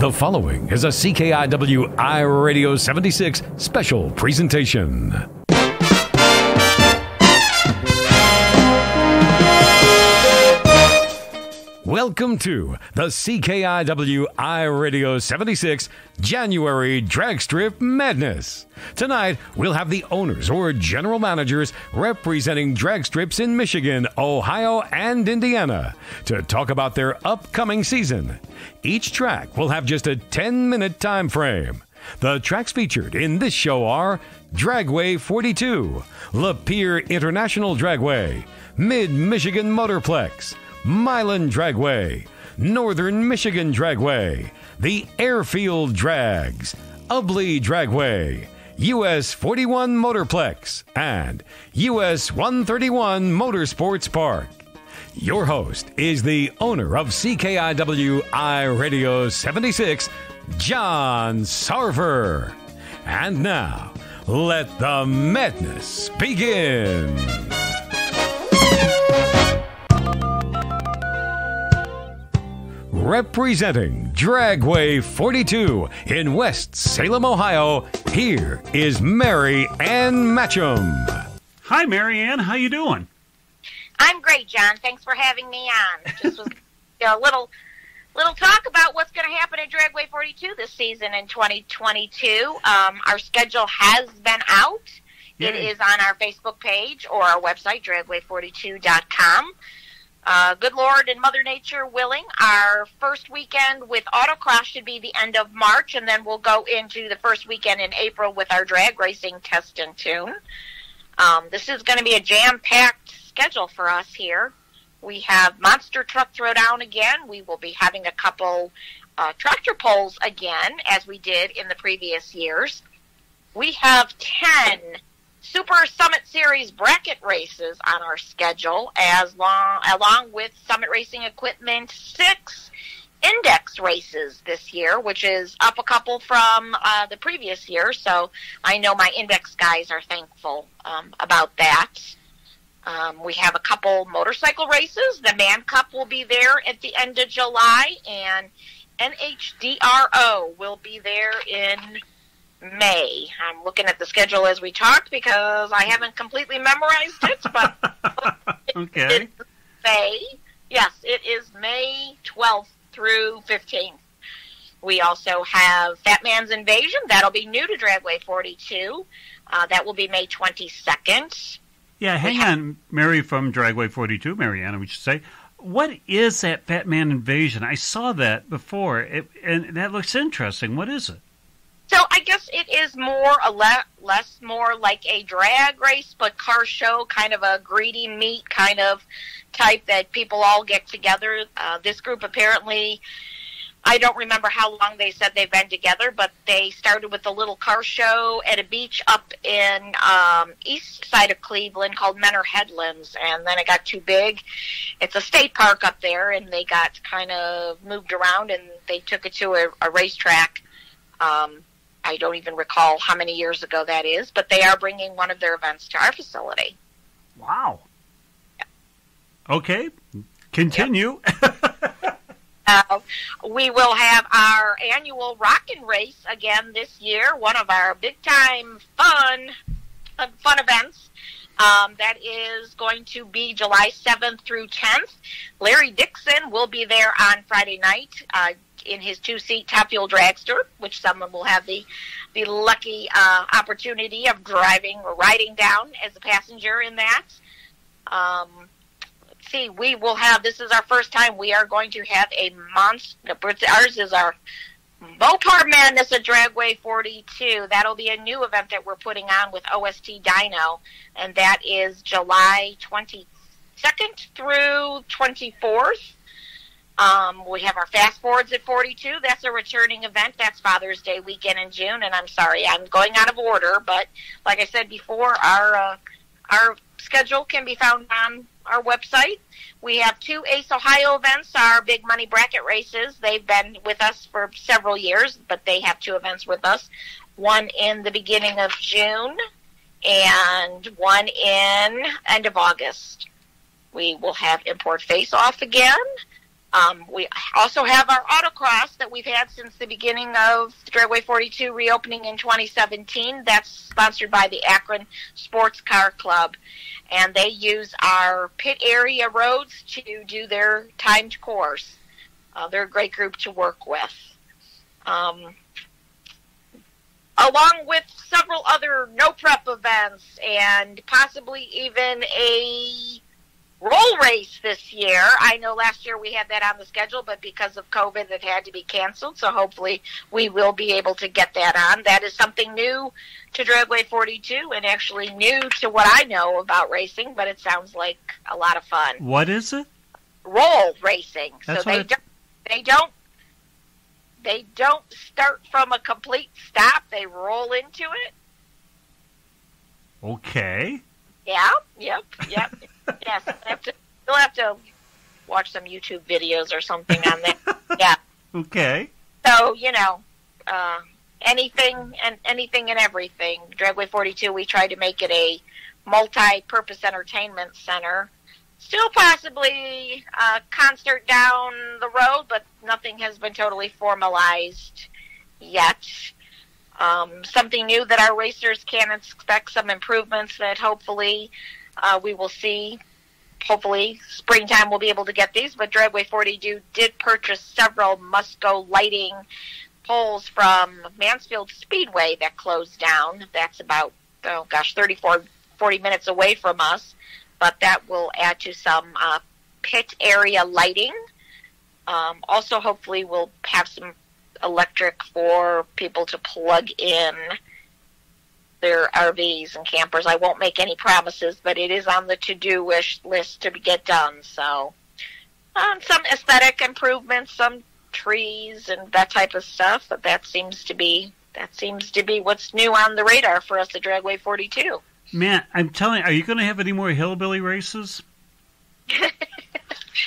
The following is a CKiW iRADIO 76 special presentation. Welcome to the CKiW iRADIO 76 January Dragstrip Madness. Tonight, we'll have the owners or general managers representing drag strips in Michigan, Ohio, and Indiana to talk about their upcoming season. Each track will have just a 10-minute time frame. The tracks featured in this show are Dragway 42, Lapeer International Dragway, Mid-Michigan Motorplex, Milan Dragway, Northern Michigan Dragway, the Airfield Drags, Ubly Dragway, U.S. 41 Motorplex, and U.S. 131 Motorsports Park. Your host is the owner of CKiW iRADIO 76, John Sarver. And now, let the madness begin. Representing Dragway 42 in West Salem, Ohio, here is Mary Ann Matcham. Hi, Mary Ann. How you doing? I'm great, John. Thanks for having me on. Just was a little talk about what's going to happen at Dragway 42 this season in 2022. Our schedule has been out. Yay. It is on our Facebook page or our website, dragway42.com. Good Lord and Mother Nature willing, our first weekend with autocross should be the end of March, and then we'll go into the first weekend in April with our drag racing test and tune. This is going to be a jam-packed schedule for us here. We have Monster Truck Throwdown again. We will be having a couple tractor pulls again, as we did in the previous years. We have 10 Super Summit Series bracket races on our schedule, along with Summit Racing Equipment 6 index races this year, which is up a couple from the previous year, so I know my index guys are thankful about that. We have a couple motorcycle races. The Man Cup will be there at the end of July, and NHDRO will be there in May. I'm looking at the schedule as we talk because I haven't completely memorized it, but okay. It's May. Yes, it is May 12th through 15th. We also have Fat Man's Invasion. That'll be new to Dragway 42. That will be May 22nd. Yeah, hang on, Mary from Dragway 42, Mariana, we should say. What is that Fat Man Invasion? I saw that before, and that looks interesting. What is it? So I guess it is less more like a drag race, but car show, kind of a greedy meat kind of type that people all get together. This group apparently, I don't remember how long they said they've been together, but they started with a little car show at a beach up in east side of Cleveland called Menor Headlands, and then it got too big. It's a state park up there, and they got kind of moved around, and they took it to a racetrack. I don't even recall how many years ago that is, but they are bringing one of their events to our facility. Wow. Yeah. Okay, continue. Yep. We will have our annual Rockin' Race again this year, one of our big-time fun events. That is going to be July 7th through 10th. Larry Dixon will be there on Friday night in his two-seat Top Fuel Dragster, which someone will have the lucky opportunity of driving or riding down as a passenger in that. Let's see, we will have, this is our first time, we are going to have a monster, ours is our Motorplex Madness at Dragway 42. That'll be a new event that we're putting on with OST Dyno, and that is July 22nd through 24th. We have our Fast Forwards at 42. That's a returning event. That's Father's Day weekend in June, and I'm sorry, I'm going out of order, but like I said before, our schedule can be found on our website. We have two Ace Ohio events, our big money bracket races. They've been with us for several years, but they have two events with us. One in the beginning of June and one in end of August. We will have Import Face Off again. We also have our autocross that we've had since the beginning of Dragway 42 reopening in 2017. That's sponsored by the Akron Sports Car Club. And they use our pit area roads to do their timed course. They're a great group to work with. Along with several other no-prep events and possibly even a roll race this year. I know last year we had that on the schedule, but because of COVID, it had to be canceled. So hopefully we will be able to get that on. That is something new to Dragway 42 and actually new to what I know about racing, but it sounds like a lot of fun. What is it? Roll racing. That's so they don't start from a complete stop. They roll into it. Okay. Yeah. Yep. Yes. You'll have to watch some YouTube videos or something on that. Yeah. Okay. So, anything and everything. Dragway 42, we try to make it a multi-purpose entertainment center. Still possibly a concert down the road, but nothing has been totally formalized yet. Something new that our racers can expect, some improvements that hopefully we will see. Hopefully springtime we'll be able to get these, but Dragway 42 did purchase several Musco lighting poles from Mansfield Speedway that closed down. That's about, 40 minutes away from us, but that will add to some pit area lighting. Also, hopefully we'll have some electric for people to plug in their RVs and campers. I won't make any promises, but it is on the to-do wish list to get done. So, some aesthetic improvements, some trees and that type of stuff. But that seems to be what's new on the radar for us at Dragway 42. Man, I'm telling you, are you going to have any more hillbilly races?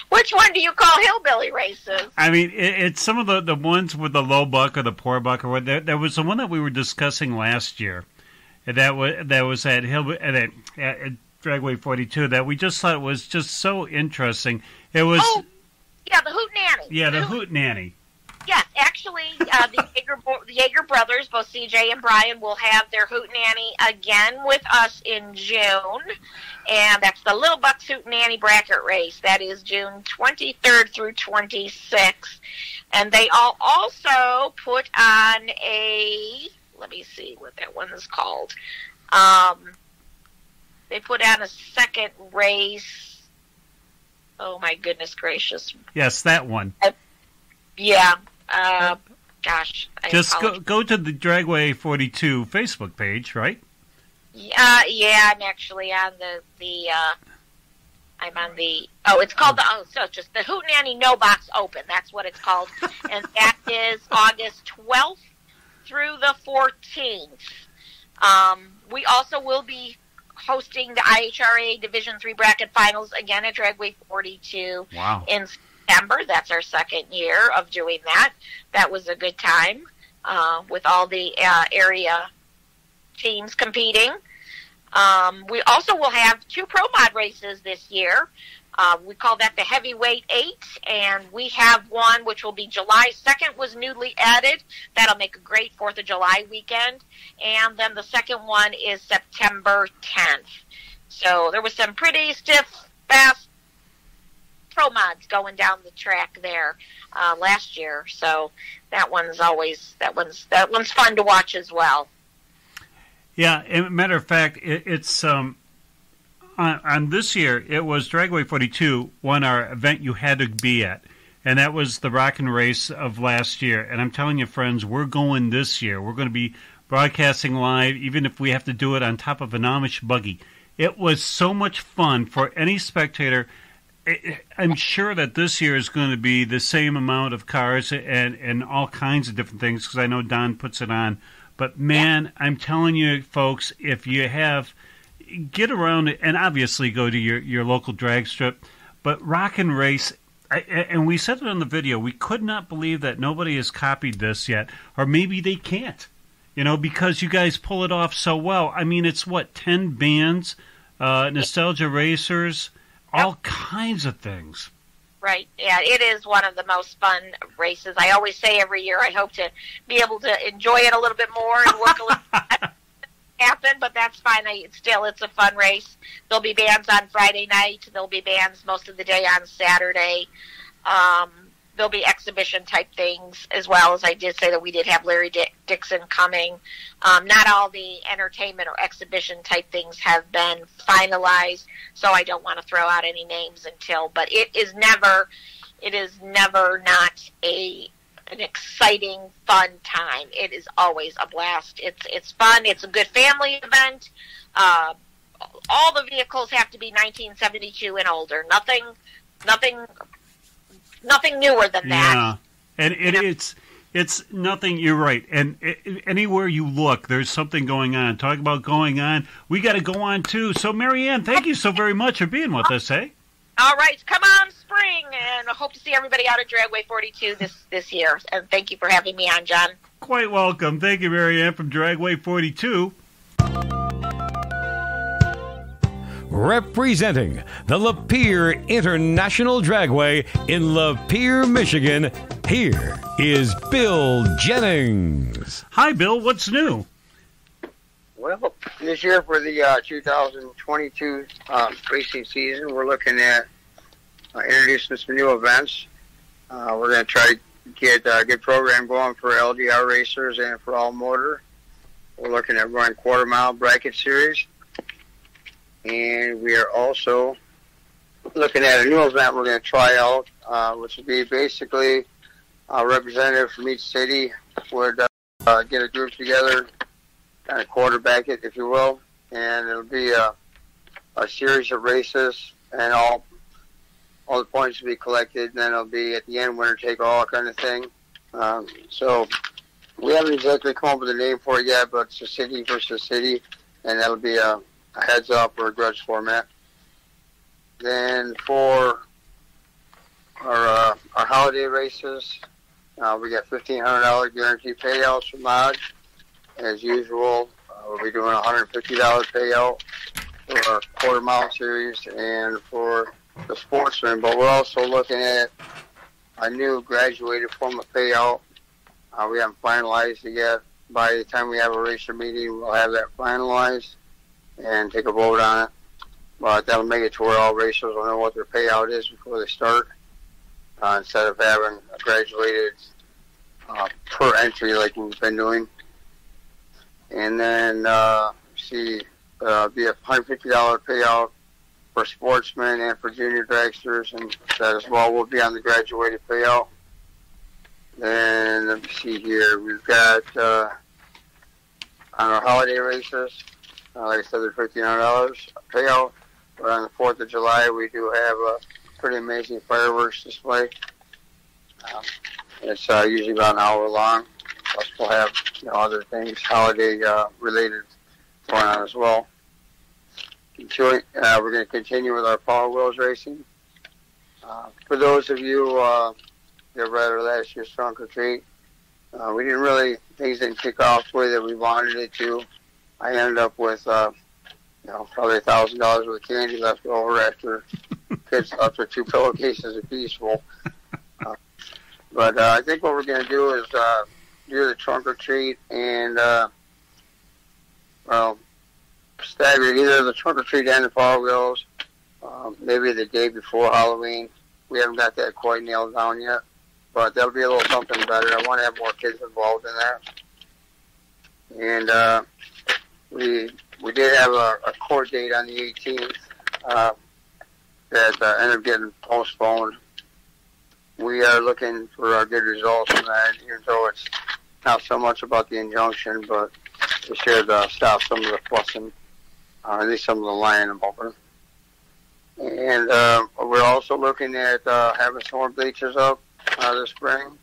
Which one do you call hillbilly races? I mean, it's some of the ones with the low buck or the poor buck or what. There was the one that we were discussing last year. That was at Dragway 42 that we just thought was just so interesting. It was the Hootenanny. Yeah, the Hootenanny. Yes, actually, the Yeager brothers, both CJ and Brian, will have their Hootenanny again with us in June, and that's the Little Bucks Hootenanny bracket race. That is June 23rd through 26th, and they all also put on a. Let me see what that one is called. They put on a second race. Oh, my goodness gracious. Yes, that one. Gosh. Just go to the Dragway 42 Facebook page, right? Yeah, I'm actually on it's called it's just the Hootenanny No Box Open. That's what it's called. And that is August 12th. Through the 14th. We also will be hosting the IHRA Division III bracket finals again at Dragway 42 in September. That's our second year of doing that. That was a good time with all the area teams competing. We also will have 2 Pro Mod races this year. We call that the Heavyweight 8, and we have one which will be July 2nd, was newly added. That'll make a great 4th of July weekend. And then the second one is September 10th. So there was some pretty stiff, fast Pro Mods going down the track there last year. So that one's fun to watch as well. Yeah, as a matter of fact, it's on this year, it was Dragway 42 won our event you had to be at, and that was the Rockin' Race of last year. And I'm telling you, friends, we're going this year. We're going to be broadcasting live, even if we have to do it on top of an Amish buggy. It was so much fun for any spectator. I'm sure that this year is going to be the same amount of cars and all kinds of different things, because I know Don puts it on. But, man, I'm telling you, folks, if you have... get around and obviously go to your local drag strip, but Rockin' Race, and we said it on the video, we could not believe that nobody has copied this yet, or maybe they can't, because you guys pull it off so well. I mean, it's 10 bands, Nostalgia Racers, all kinds of things. Right. Yeah, it is one of the most fun races. I always say every year I hope to be able to enjoy it a little bit more and work a little bit happen, but that's fine. It's a fun race. There'll be bands on Friday night. There'll be bands most of the day on Saturday. There'll be exhibition type things as well, as I did say that we did have Larry Dixon coming. Not all the entertainment or exhibition type things have been finalized, so I don't want to throw out any names until, but it is never not an exciting, fun time. It is always a blast. It's fun. It's a good family event. All the vehicles have to be 1972 and older. Nothing newer than that. Yeah, and it's nothing. You're right. And anywhere you look, there's something going on. Talk about going on. We got to go on too. So, Marianne, thank you so very much for being with us. Hey. All right, come on, spring, and I hope to see everybody out at Dragway 42 this year. And thank you for having me on, John. Quite welcome. Thank you, Marianne, from Dragway 42. Representing the Lapeer International Dragway in Lapeer, Michigan, here is Bill Jennings. Hi, Bill. What's new? Well, this year for the 2022 racing season, we're looking at introducing some new events. We're going to try to get a good program going for LDR racers and for all motor. We're looking at running quarter-mile bracket series. And we are also looking at a new event we're going to try out, which would be basically a representative from each city would get a group together, kind of quarterback it, if you will, and it'll be a series of races, and all the points will be collected, and then it'll be at the end winner take all kind of thing. So we haven't exactly come up with a name for it yet, but it's a city versus city, and that'll be a heads up or a grudge format. Then for our holiday races, we got $1,500 guaranteed payouts from Mod. As usual, we'll be doing a $150 payout for our quarter-mile series and for the sportsman. But we're also looking at a new graduated form of payout. We haven't finalized it yet. By the time we have a racer meeting, we'll have that finalized and take a vote on it. But that'll make it to where all racers will know what their payout is before they start, instead of having a graduated per entry like we've been doing. And then, be a $150 payout for sportsmen and for junior dragsters, and that as well will be on the graduated payout. Then, let me see here, we've got, on our holiday races, like I said, they're $1,500 payout. But on the 4th of July, we do have a pretty amazing fireworks display. It's usually about an hour long. Plus, we'll have other things holiday related going on as well. We're going to continue with our Power Wheels racing. For those of you that read our last year's trunk or treat, things didn't kick off the way that we wanted it to. I ended up with, probably $1,000 worth of candy left over after kids left with 2 pillowcases apiece full. But I think what we're going to do is do the trunk or treat and, stagger either the trunk or treat and the Power Wheels, maybe the day before Halloween. We haven't got that quite nailed down yet, but that'll be a little something better. I want to have more kids involved in that. And we did have a court date on the 18th that ended up getting postponed. We are looking for our good results from that, even though it's not so much about the injunction, but it should stop some of the fussing, at least some of the lying about her. And we're also looking at having some more bleachers up this spring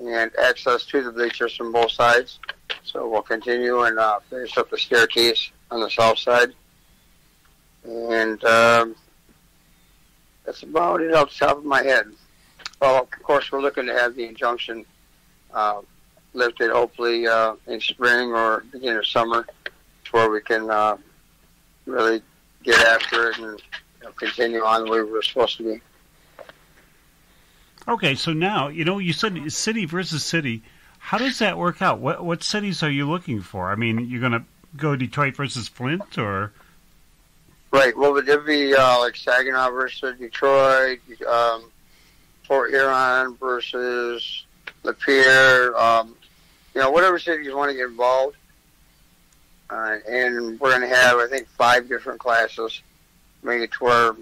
and access to the bleachers from both sides. So we'll continue and finish up the staircase on the south side. And that's about it off the top of my head. Well, of course, we're looking to have the injunction lifted hopefully in spring or beginning of summer, to where we can really get after it and continue on the way we're supposed to be. Okay, so now, you said city versus city. How does that work out? What cities are you looking for? I mean, you're going to go Detroit versus Flint, or? Right. Well, it'd be like Saginaw versus Detroit, Fort Huron versus Lapeer, whatever cities want to get involved. And we're going to have, I think, 5 different classes, make it to where,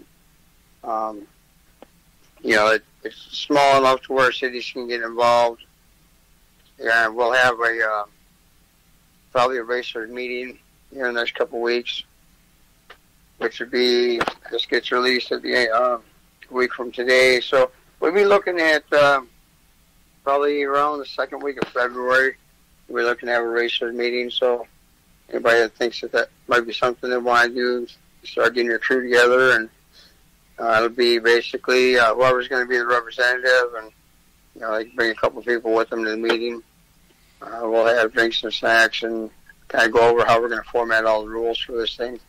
it's small enough to where cities can get involved. And we'll have probably a racers meeting here in the next couple of weeks, which would be, this gets released at the week from today. So we'll be looking at probably around the second week of February. We're looking to have a racers meeting. So anybody that thinks that might be something they want to do, start getting your crew together, and it'll be basically whoever's going to be the representative, and they can bring a couple of people with them to the meeting. We'll have drinks and snacks and kind of go over how we're going to format all the rules for this thing.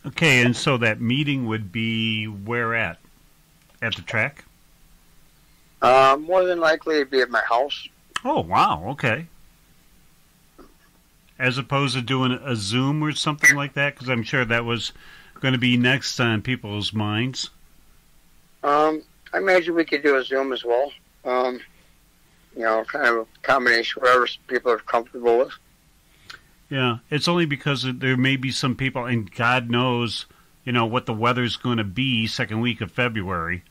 Okay, and so that meeting would be where at? At the track? More than likely it'd be at my house. Oh, wow, okay. As opposed to doing a Zoom or something like that? Because I'm sure that was going to be next on people's minds. I imagine we could do a Zoom as well. Kind of a combination, whatever people are comfortable with. Yeah, it's only because there may be some people, and God knows, what the weather's going to be second week of February.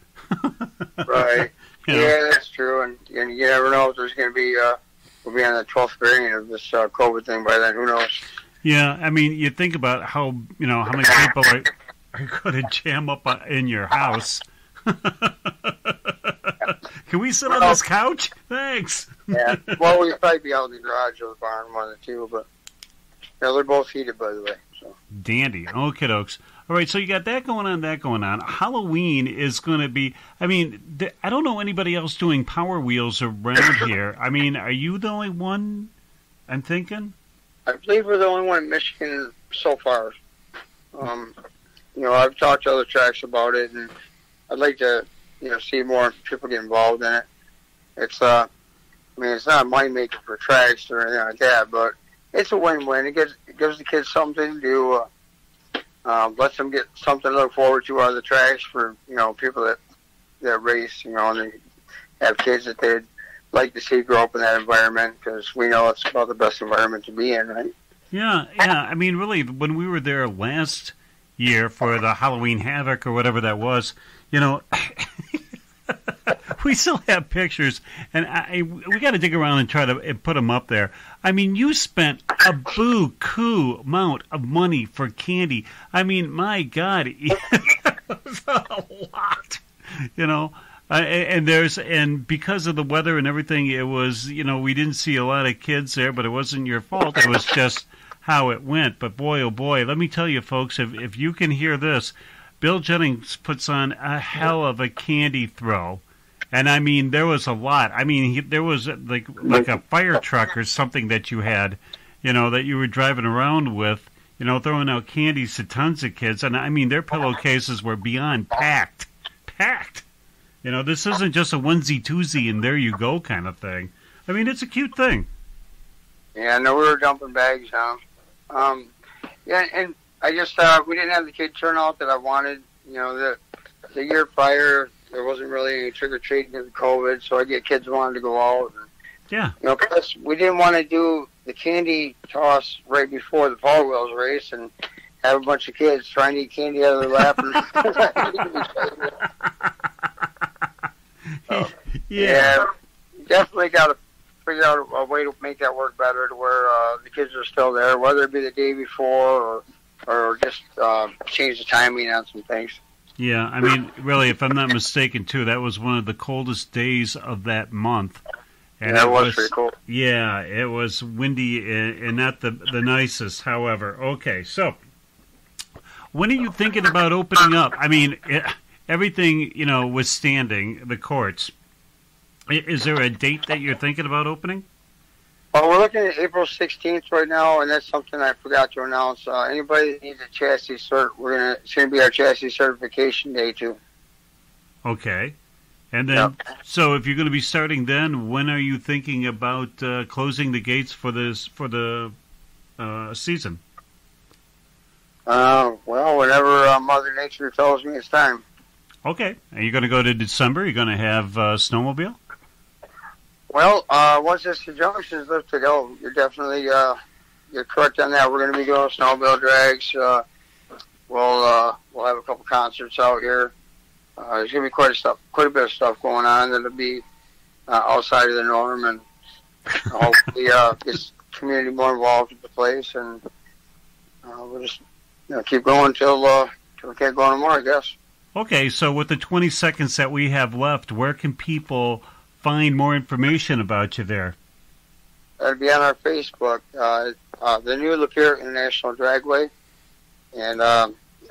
Right. Yeah, that's true. And you never know if there's going to be, we'll be on the 12th variant of this COVID thing by then. Who knows? Yeah, I mean, you think about how many people are going to jam up in your house. Can we sit on this couch? Thanks. Yeah. Well, we'll probably be out in the garage or the barn, one of the two, but they're both heated, by the way. So. Dandy. Okay, dokes. All right, so you got that going on. Halloween is going to be, I don't know anybody else doing Power Wheels around here. I mean, are you the only one, I'm thinking? I believe we're the only one in Michigan so far. I've talked to other tracks about it, and I'd like to, see more people get involved in it. It's, it's not a money maker for tracks or anything like that, but it's a win-win. It gives the kids something to do. Lets them get something to look forward to out of the tracks for, people that race, and they have kids that they'd like to see grow up in that environment, because we know it's about the best environment to be in, right? Yeah. I mean, really, when we were there last year for the Halloween Havoc or whatever that was, we still have pictures, and we got to dig around and try to put them up there. I mean, you spent a buku amount of money for candy. I mean, my God, it was a lot, and because of the weather and everything, it was, we didn't see a lot of kids there, but it wasn't your fault. It was just how it went. But boy, oh boy, let me tell you, folks, if you can hear this, Bill Jennings puts on a hell of a candy throw. And I mean, there was a lot. I mean, there was like a fire truck or something that you had, that you were driving around with, throwing out candies to tons of kids. And I mean, their pillowcases were beyond packed. This isn't just a onesie twosie and there you go kind of thing. I mean, it's a cute thing. Yeah, no, we were dumping bags down. And I just we didn't have the kid turnout that I wanted. The year prior, there wasn't really any trick or treating because of COVID, so I get kids wanting to go out. And, yeah. Plus we didn't want to do the candy toss right before the Power Wheels race and have a bunch of kids trying to eat candy out of their lap. Yeah, definitely got to figure out a way to make that work better to where the kids are still there, whether it be the day before or just change the timing on some things. Yeah, I mean, really, if I'm not mistaken, too, that was one of the coldest days of that month. And yeah, it was pretty cold. Yeah, it was windy and not the nicest, however. Okay, so when are you thinking about opening up? I mean, everything, withstanding the courts. Is there a date that you're thinking about opening? Well, we're looking at April 16th right now, and that's something I forgot to announce. Anybody that needs a chassis cert, it's going to be our chassis certification day, too. Okay. And then, so if you're going to be starting then, when are you thinking about closing the gates for the season? Well, whenever Mother Nature tells me it's time. Okay. Are you going to go to December? You're going to have snowmobile? Well, once this conjunction is lifted, you're definitely you're correct on that. We're going to be doing snowmobile drags. We'll have a couple concerts out here. There's going to be quite a bit of stuff going on that'll be outside of the norm, and hopefully get community more involved with the place, and we'll just keep going till we can't go anymore, I guess. Okay, so with the 20 seconds that we have left, where can people find more information about you there? That'll be on our Facebook, the new Lapeer International Dragway, and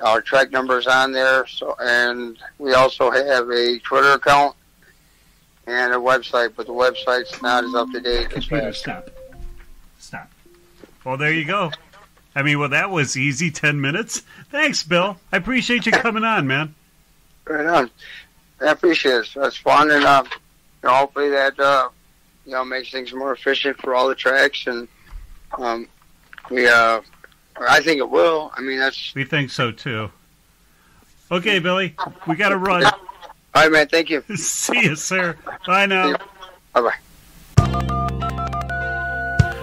our track number's on there. So, and we also have a Twitter account and a website, but the website's not as up to date as fast. Stop. Well, there you go. I mean, well, that was easy. 10 minutes. Thanks, Bill. I appreciate you coming on, man. Right on. I appreciate it. That's fun, and hopefully that makes things more efficient for all the tracks, and I think it will. I mean, we think so too. Okay, Billy, we got to run. All right, man. Thank you. See you, sir. Bye now. Bye-bye.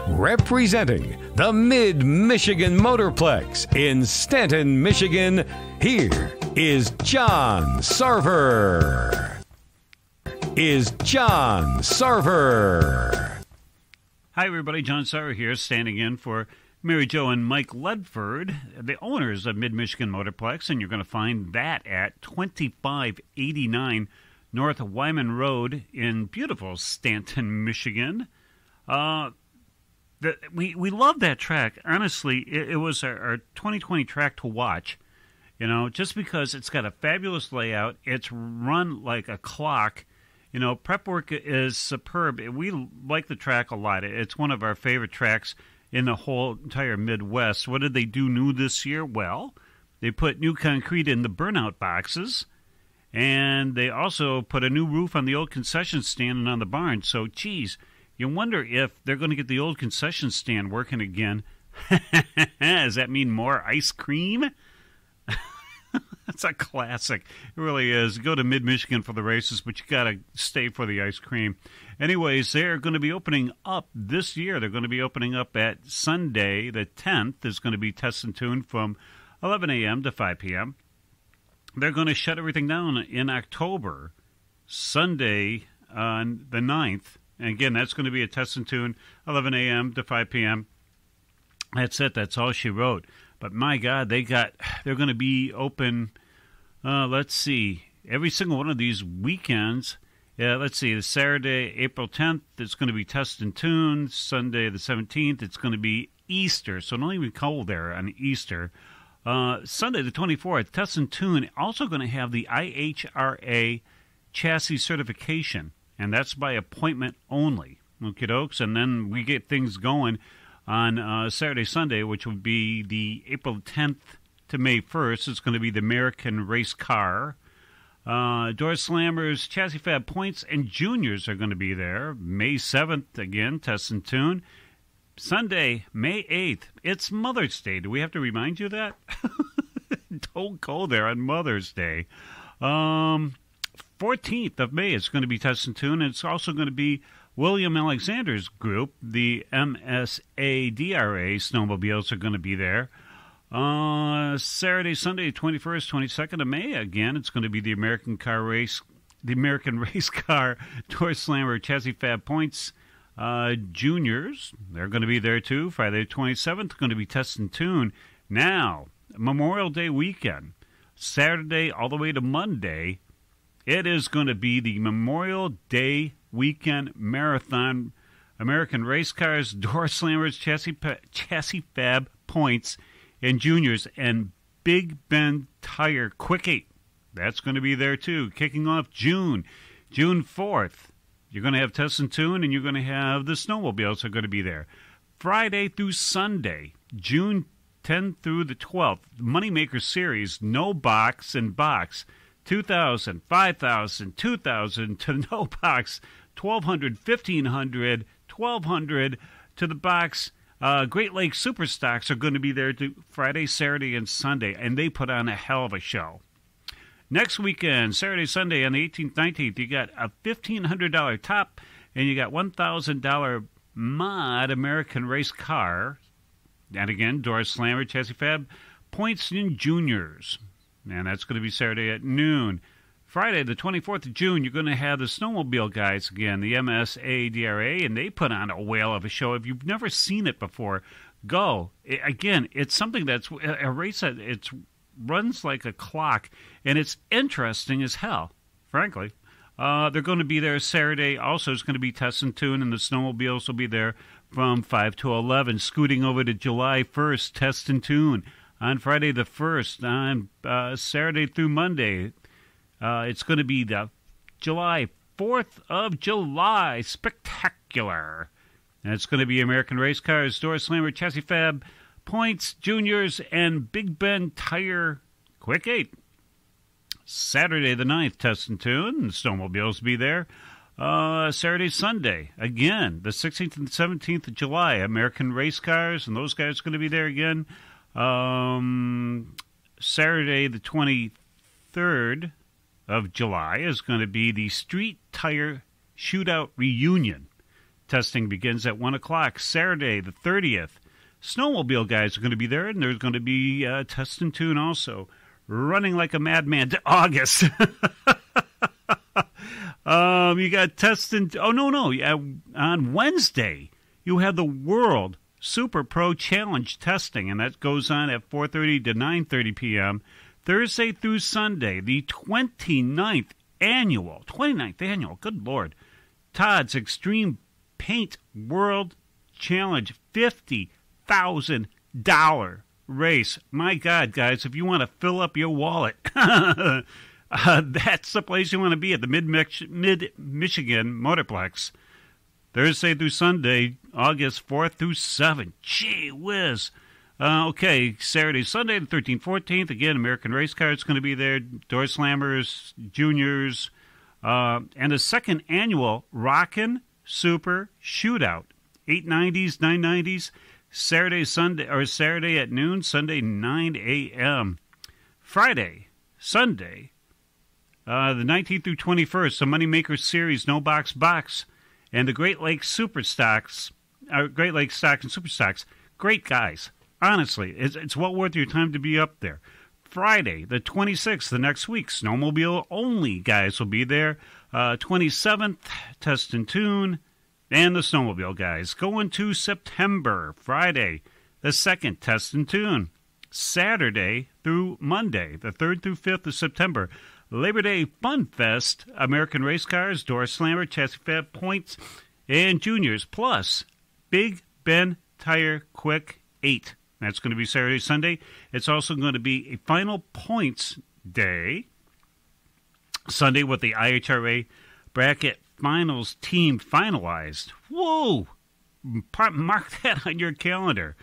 Representing the Mid-Michigan Motorplex in Stanton, Michigan, here is John Sarver. Hi, everybody. John Sarver here, standing in for Mary Jo and Mike Ledford, the owners of Mid-Michigan Motorplex, and you're going to find that at 2589 North Wyman Road in beautiful Stanton, Michigan. We love that track. Honestly, it was our 2020 track to watch, just because it's got a fabulous layout. It's run like a clock. Prep work is superb. We like the track a lot. It's one of our favorite tracks in the whole entire Midwest. What did they do new this year? Well, they put new concrete in the burnout boxes, and they also put a new roof on the old concession stand and on the barn. So, geez, you wonder if they're going to get the old concession stand working again. Does that mean more ice cream? That's a classic. It really is. Go to Mid-Michigan for the races, but you got to stay for the ice cream. Anyways, they're going to be opening up this year. They're going to be opening up at Sunday, the 10th. There's going to be Test and Tune from 11 a.m. to 5 p.m. They're going to shut everything down in October, Sunday on the 9th. And again, that's going to be a Test and Tune, 11 a.m. to 5 p.m. That's it. That's all she wrote. But my God, they're going to be open, let's see, every single one of these weekends. Yeah, let's see, the Saturday, April 10th, it's going to be Test and Tune. Sunday, the 17th, it's going to be Easter. So don't even cold there on Easter. Sunday, the 24th, Test and Tune, also going to have the IHRA chassis certification. And that's by appointment only. Okie dokes. And then we get things going on Saturday, Sunday, which would be the April 10th to May 1st. It's going to be the American Race Car. Door Slammers, Chassis Fab Points, and Juniors are going to be there. May 7th, again, Test and Tune. Sunday, May 8th, it's Mother's Day. Do we have to remind you of that? Don't go there on Mother's Day. 14th of May, it's going to be Test and Tune. It's also going to be William Alexander's group, the MSADRA snowmobiles are going to be there. Saturday, Sunday, 21st, 22nd of May, again, it's going to be the American Race Car, Door Slammer, Chassis Fab Points, Juniors. They're going to be there too. Friday, 27th, going to be Test and Tune. Now, Memorial Day weekend, Saturday all the way to Monday, it is going to be the Memorial Day weekend marathon. American Race Cars, Door Slammers, Chassis Fab Points, and Juniors, and Big Bend Tire Quickie. That's going to be there too. Kicking off June 4th. You're going to have Test and Tune, and you're going to have the snowmobiles are going to be there. Friday through Sunday, June 10th through the 12th, Moneymaker Series, no box and box. $2,000, $5,000, $2,000 to no box, $1,200, $1,500, $1,200 to the box. Great Lakes Superstocks are going to be there Friday, Saturday, and Sunday, and they put on a hell of a show. Next weekend, Saturday, Sunday, on the 18th, 19th, you got a $1,500 top, and you got $1,000 mod American race car. And again, door slammer, chassis fab, points in juniors. And that's going to be Saturday at noon. Friday, the 24th of June, you're going to have the snowmobile guys again, the MSADRA, and they put on a whale of a show. If you've never seen it before, go. Again, it's something that's a race that it runs like a clock, and it's interesting as hell, frankly. They're going to be there Saturday. Also, it's going to be Test and Tune, and the snowmobiles will be there from 5 to 11. Scooting over to July 1st, Test and Tune. On Friday the 1st, on Saturday through Monday, it's going to be the July 4th of July Spectacular. And it's going to be American Race Cars, Door Slammer, Chassis Fab, Points, Juniors, and Big Ben Tire Quick 8. Saturday the 9th, Test and Tune. The snowmobiles will be there. Saturday, Sunday, again, the 16th and 17th of July, American Race Cars, and those guys are going to be there again. Saturday, the 23rd of July, is going to be the Street Tire Shootout Reunion. Testing begins at 1 o'clock. Saturday, the 30th, snowmobile guys are going to be there, and there's going to be Test and Tune also. Running like a madman to August. You got Test and... Oh, no. On Wednesday, you have the World Super Pro Challenge testing, and that goes on at 4:30 to 9:30 p.m. Thursday through Sunday, the 29th annual, good Lord, Todd's Extreme Paint World Challenge, $50,000 race. My God, guys, if you want to fill up your wallet, that's the place you want to be, at the Mid-Michigan Motorplex. Thursday through Sunday, August 4th through 7th. Gee whiz. Okay, Saturday, Sunday, the 13th, 14th. Again, American Race Car is going to be there. Door Slammers, Juniors, and the second annual Rockin' Super Shootout. 890s, 990s. Saturday at noon, Sunday 9 a.m. Friday, Sunday, the 19th through 21st, the Moneymaker Series, No Box Box, and the Great Lakes Superstocks, Great Lakes Stock and Superstocks. Great guys. Honestly, it's well worth your time to be up there. Friday, the 26th, the next week, snowmobile only guys will be there. 27th, Test and Tune. And the snowmobile guys. Going to September, Friday, the 2nd, Test and Tune. Saturday through Monday, the 3rd through 5th of September, Labor Day Fun Fest, American Race Cars, Door Slammer, Chassis Fab, Points, and Juniors, plus Big Ben Tire Quick 8. That's going to be Saturday, Sunday. It's also going to be a final points day, Sunday, with the IHRA bracket finals team finalized. Whoa! Mark that on your calendar.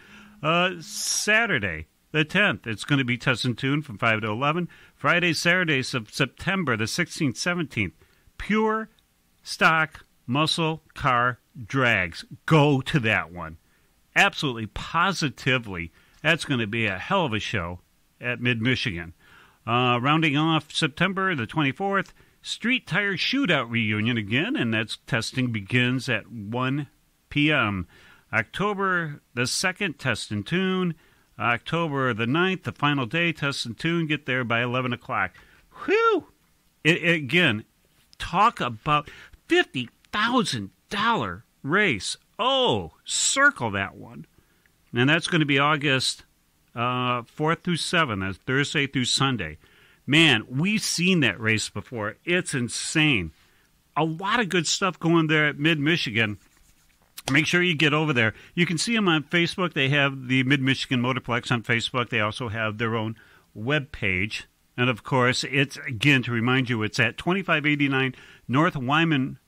Saturday, the 10th, it's going to be Test and Tune from 5 to 11. Friday, Saturday, September the 16th, 17th, Pure Stock Muscle Car Drags. Go to that one. Absolutely, positively, that's going to be a hell of a show at Mid-Michigan. Rounding off September the 24th, Street Tire Shootout Reunion again, and that's testing begins at 1 p.m. October the 2nd, Test and Tune. October the 9th, the final day, Test and Tune. Get there by 11 o'clock. Whew! Again, talk about $50,000 race. Oh, circle that one. And that's going to be August 4th through 7th. That's Thursday through Sunday. Man, we've seen that race before. It's insane. A lot of good stuff going there at Mid-Michigan. Make sure you get over there. You can see them on Facebook. They have the Mid-Michigan Motorplex on Facebook. They also have their own web page. And, of course, it's, again, to remind you, it's at 2589 North Wyman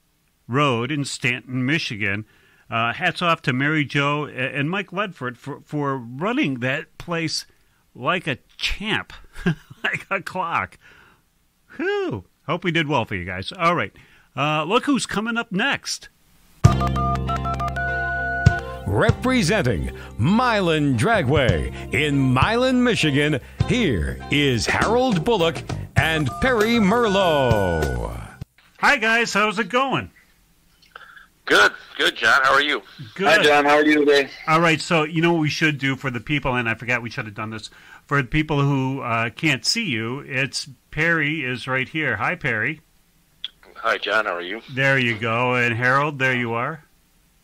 Road in Stanton, Michigan. Hats off to Mary Jo and Mike Ledford for running that place like a champ, like a clock. Whew. Hope we did well for you guys. All right. Look who's coming up next. Representing Milan Dragway in Milan, Michigan, here is Harold Bullock and Perry Merlot. Hi, guys. How's it going? Good, John. How are you? Good. Hi, John. How are you today? All right. So, you know what we should do for the people, and I forgot we should have done this, for the people who can't see you, it's Perry is right here. Hi, Perry. Hi, John. How are you? There you go. And Harold, there you are.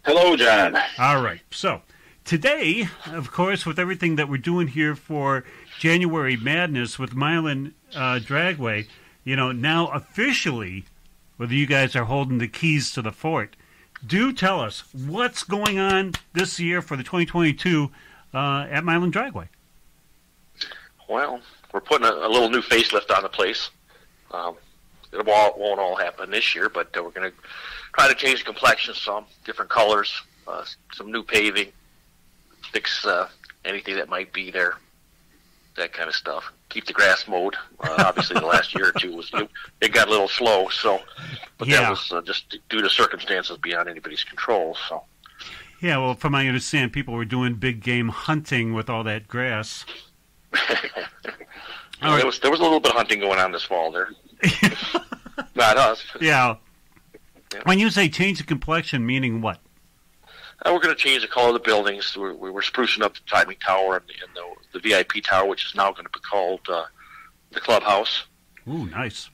Hello, John. All right. So today, of course, with everything that we're doing here for January Madness with Milan Dragway, you know, now officially, whether you guys are holding the keys to the fort, do tell us what's going on this year for the 2022 at Milan Dragway. Well, we're putting a little new facelift on the place. It won't all happen this year, but we're going to try to change the complexion some, different colors, some new paving, fix anything that might be there, that kind of stuff. Keep the grass mowed. Obviously, the last year or two it got a little slow, but that was just due to circumstances beyond anybody's control. So, yeah, well, from my understanding, people were doing big game hunting with all that grass. There was a little bit of hunting going on this fall there. Not us. Yeah. When you say change the complexion, meaning what? We're going to change the color of the buildings. We're sprucing up the timing tower and the VIP tower, which is now going to be called the clubhouse. Ooh, nice.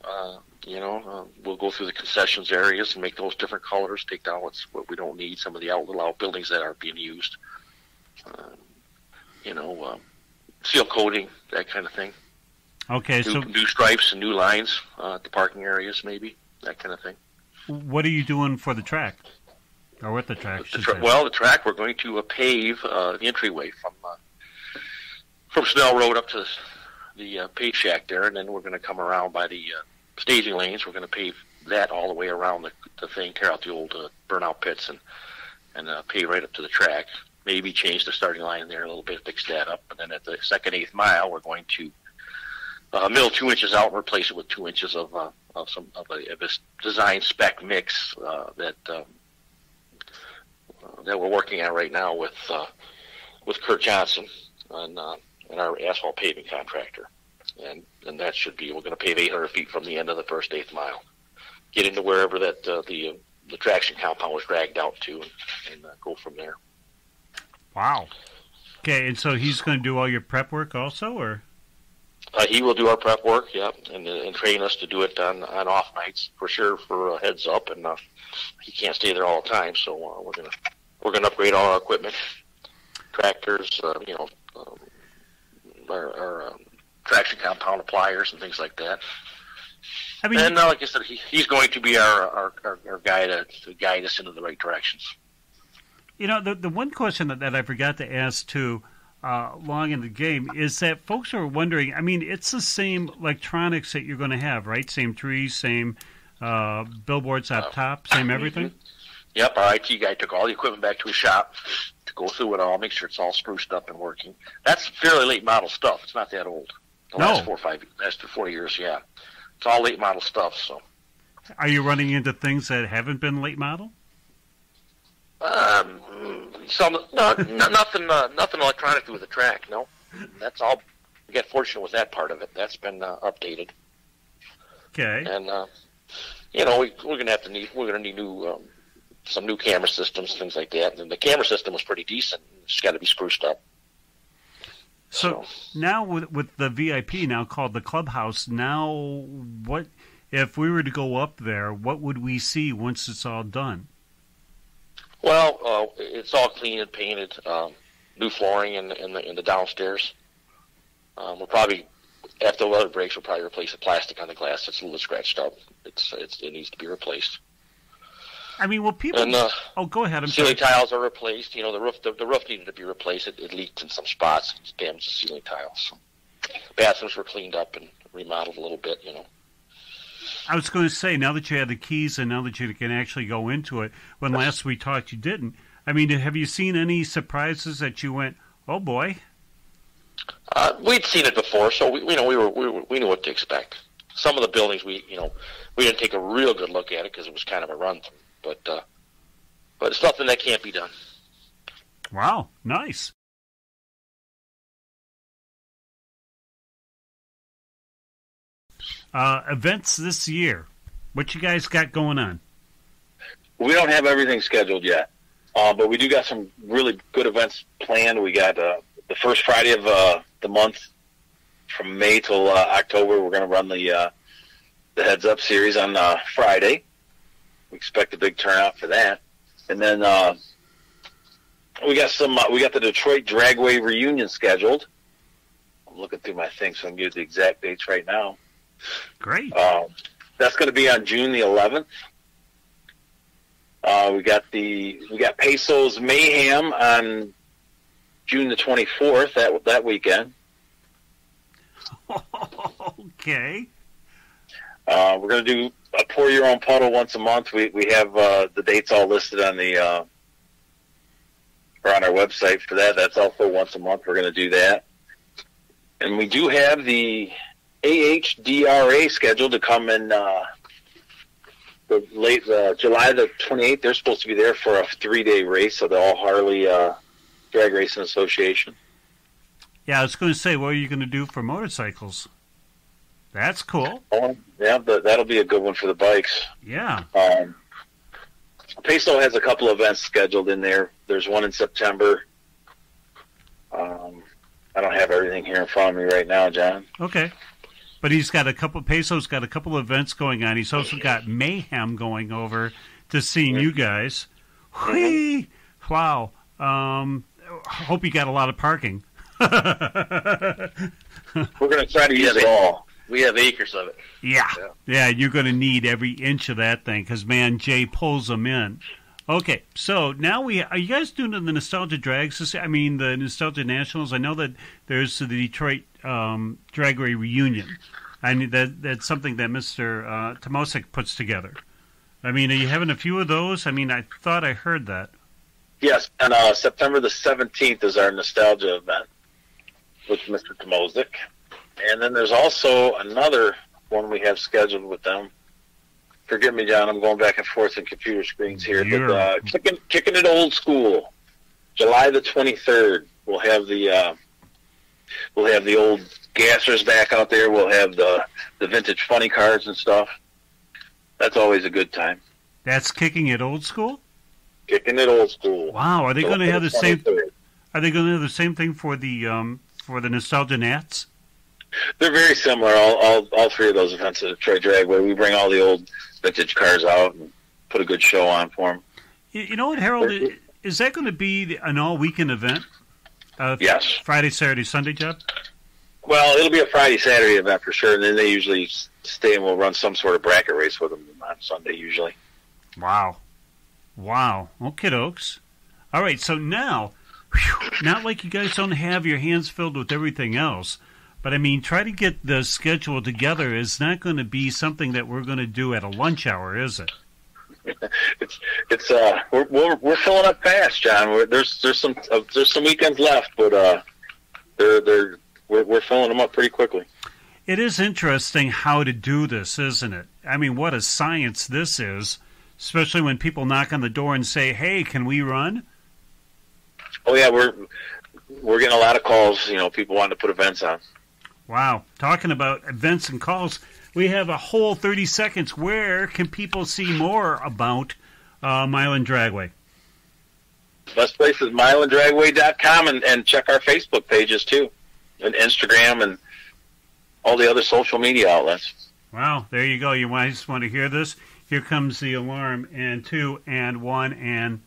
We'll go through the concessions areas and make those different colors, take down what we don't need, some of the outbuildings that aren't being used. Seal coating, that kind of thing. Okay, new stripes and new lines at the parking areas, maybe, that kind of thing. What are you doing for the track? Or with the track? The track, we're going to pave the entryway from Snell Road up to the pave shack there, and then we're going to come around by the staging lanes. We're going to pave that all the way around the thing, tear out the old burnout pits, and pave right up to the track. Maybe change the starting line there a little bit, fix that up. And then at the second 8th mile, we're going to mill 2 inches out and replace it with 2 inches of a design spec mix that we're working on right now with Kurt Johnson and our asphalt paving contractor, and that should be, we're going to pave 800 feet from the end of the first 8th mile, get into wherever that the traction compound was dragged out to, and go from there. Wow. Okay, and so he's going to do all your prep work also, or? He will do our prep work, yeah, and train us to do it on off nights for sure, for a heads up. And he can't stay there all the time, so we're gonna upgrade all our equipment, tractors, our traction compound appliers and things like that. I mean, and like I said, he's going to be our guide to guide us into the right directions. You know, the one question that I forgot to ask too, long in the game, is that folks are wondering, I mean, it's the same electronics that you're going to have, right? Same trees, same billboards up top, same everything? Mm-hmm. Yep, our IT guy took all the equipment back to his shop to go through it all, make sure it's all spruced up and working. That's fairly late model stuff. It's not that old. Last 4 years, yeah. It's all late model stuff, so. Are you running into things that haven't been late model? Nothing electronic with the track. No, that's all. We got fortunate with that part of it. That's been updated. Okay. And we're gonna need some new camera systems, things like that. And the camera system was pretty decent. It's got to be spruced up. So now with the VIP now called the clubhouse. Now, what if we were to go up there? What would we see once it's all done? Well, it's all clean and painted. New flooring in the downstairs. We'll probably, after the weather breaks, we'll probably replace the plastic on the glass. It's a little scratched up. It needs to be replaced. I mean, will people? And, go ahead. Ceiling tiles are replaced. You know, the roof needed to be replaced. It leaked in some spots. It damaged the ceiling tiles. So, bathrooms were cleaned up and remodeled a little bit. You know. I was going to say, now that you have the keys and now that you can actually go into it, when last we talked you didn't. I mean, have you seen any surprises that you went, oh boy? We'd seen it before, so we knew what to expect. some of the buildings we didn't take a real good look at it because it was kind of a run through. But it's nothing that can't be done. Wow, nice. Events this year. What you guys got going on? We don't have everything scheduled yet, but we do got some really good events planned. We got the first Friday of the month from May till October. We're going to run the Heads Up series on Friday. We expect a big turnout for that, and then we got the Detroit Dragway reunion scheduled. I'm looking through my thing, so I can give you the exact dates right now. Great. That's going to be on June the 11th. We got Peso's Mayhem on June the 24th. That weekend. Okay. We're going to do a Pour Your Own Puddle once a month. We have the dates all listed on or on our website for that. That's also once a month. We're going to do that, and we do have the AHDRA scheduled to come in July the 28th. They're supposed to be there for a 3-day race of the All Harley Drag Racing Association. Yeah, I was going to say, what are you going to do for motorcycles? That's cool. Yeah, that'll be a good one for the bikes. Yeah. Peso has a couple events scheduled in there. There's one in September. I don't have everything here in front of me right now, John. Okay. But Peso's got a couple of events going on. He's also got Mayhem going over to seeing you guys. Whee! Wow. Hope you got a lot of parking. We're going to try to use it all. We have acres of it. Yeah, you're going to need every inch of that thing because, man, Jay pulls them in. Okay, so now are you guys doing the Nostalgia Drags? I mean, the Nostalgia Nationals? I know that there's the Detroit Dragway reunion. I mean, that's something that Mr. Tomosik puts together. I mean, are you having a few of those? I mean, I thought I heard that. Yes, and September the 17th is our Nostalgia event with Mr. Tomosik. And then there's also another one we have scheduled with them. Forgive me, John, I'm going back and forth in computer screens here. But kicking it old school. July the 23rd, we'll have the old gassers back out there. We'll have the vintage funny cars and stuff. That's always a good time. That's kicking it old school? Kicking it old school. Wow, are they going to have the same? Are they going to have the same thing for the Nostalgia Nats? They're very similar. All three of those events at Detroit Dragway, we bring all the old vintage cars out and put a good show on for them. You know what, Harold? Is that going to be an all-weekend event? Yes. Friday, Saturday, Sunday job? Well, it'll be a Friday, Saturday event for sure, and then they usually stay and we'll run some sort of bracket race with them on Sunday usually. Wow. Okay, dokes. All right, so now, not like you guys don't have your hands filled with everything else, but I mean, try to get the schedule together. It's not going to be something that we're going to do at a lunch hour, is it? We're filling up fast, John. There's some weekends left, but we're filling them up pretty quickly. It is interesting how to do this, isn't it? I mean, what a science this is, especially when people knock on the door and say, "Hey, can we run?" Oh yeah, we're getting a lot of calls. People wanting to put events on. Wow. Talking about events and calls, we have a whole 30 seconds. Where can people see more about Milan Dragway? Best place is milandragway.com and check our Facebook pages too, and Instagram and all the other social media outlets. Wow, there you go. You guys want to hear this? Here comes the alarm, and 2 and 1 and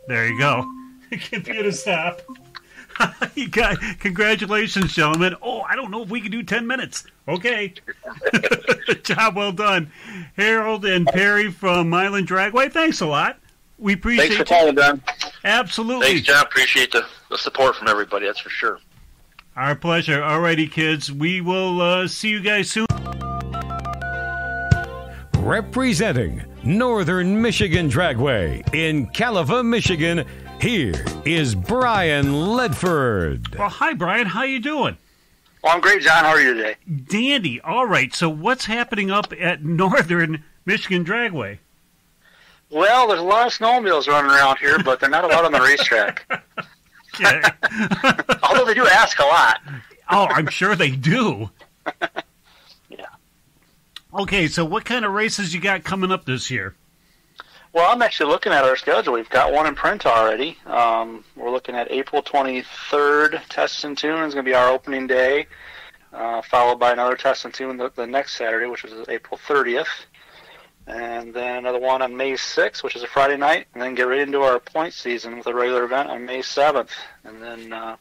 there you go. Computer stop. You got, congratulations, gentlemen. Oh, I don't know if we can do 10 minutes. Okay. Job well done. Harold and Perry from Milan Dragway, thanks a lot. We appreciate Thanks for calling, John. Absolutely. Thanks, John. Appreciate the support from everybody, that's for sure. Our pleasure. All righty, kids. We will see you guys soon. Representing Northern Michigan Dragway in Caliva, Michigan, here is Brian Ledford. Well, hi, Brian. How you doing? Well, I'm great, John. How are you today? Dandy. All right. So what's happening up at Northern Michigan Dragway? Well, there's a lot of snowmobiles running around here, but they're not allowed on the racetrack. Okay. Although they do ask a lot. Oh, I'm sure they do. Yeah. Okay, so what kind of races you got coming up this year? Well, I'm actually looking at our schedule. We've got one in print already. We're looking at April 23rd, Test and Tune is going to be our opening day, followed by another Test and Tune the next Saturday, which is April 30th. And then another one on May 6th, which is a Friday night, and then get right into our point season with a regular event on May 7th. And then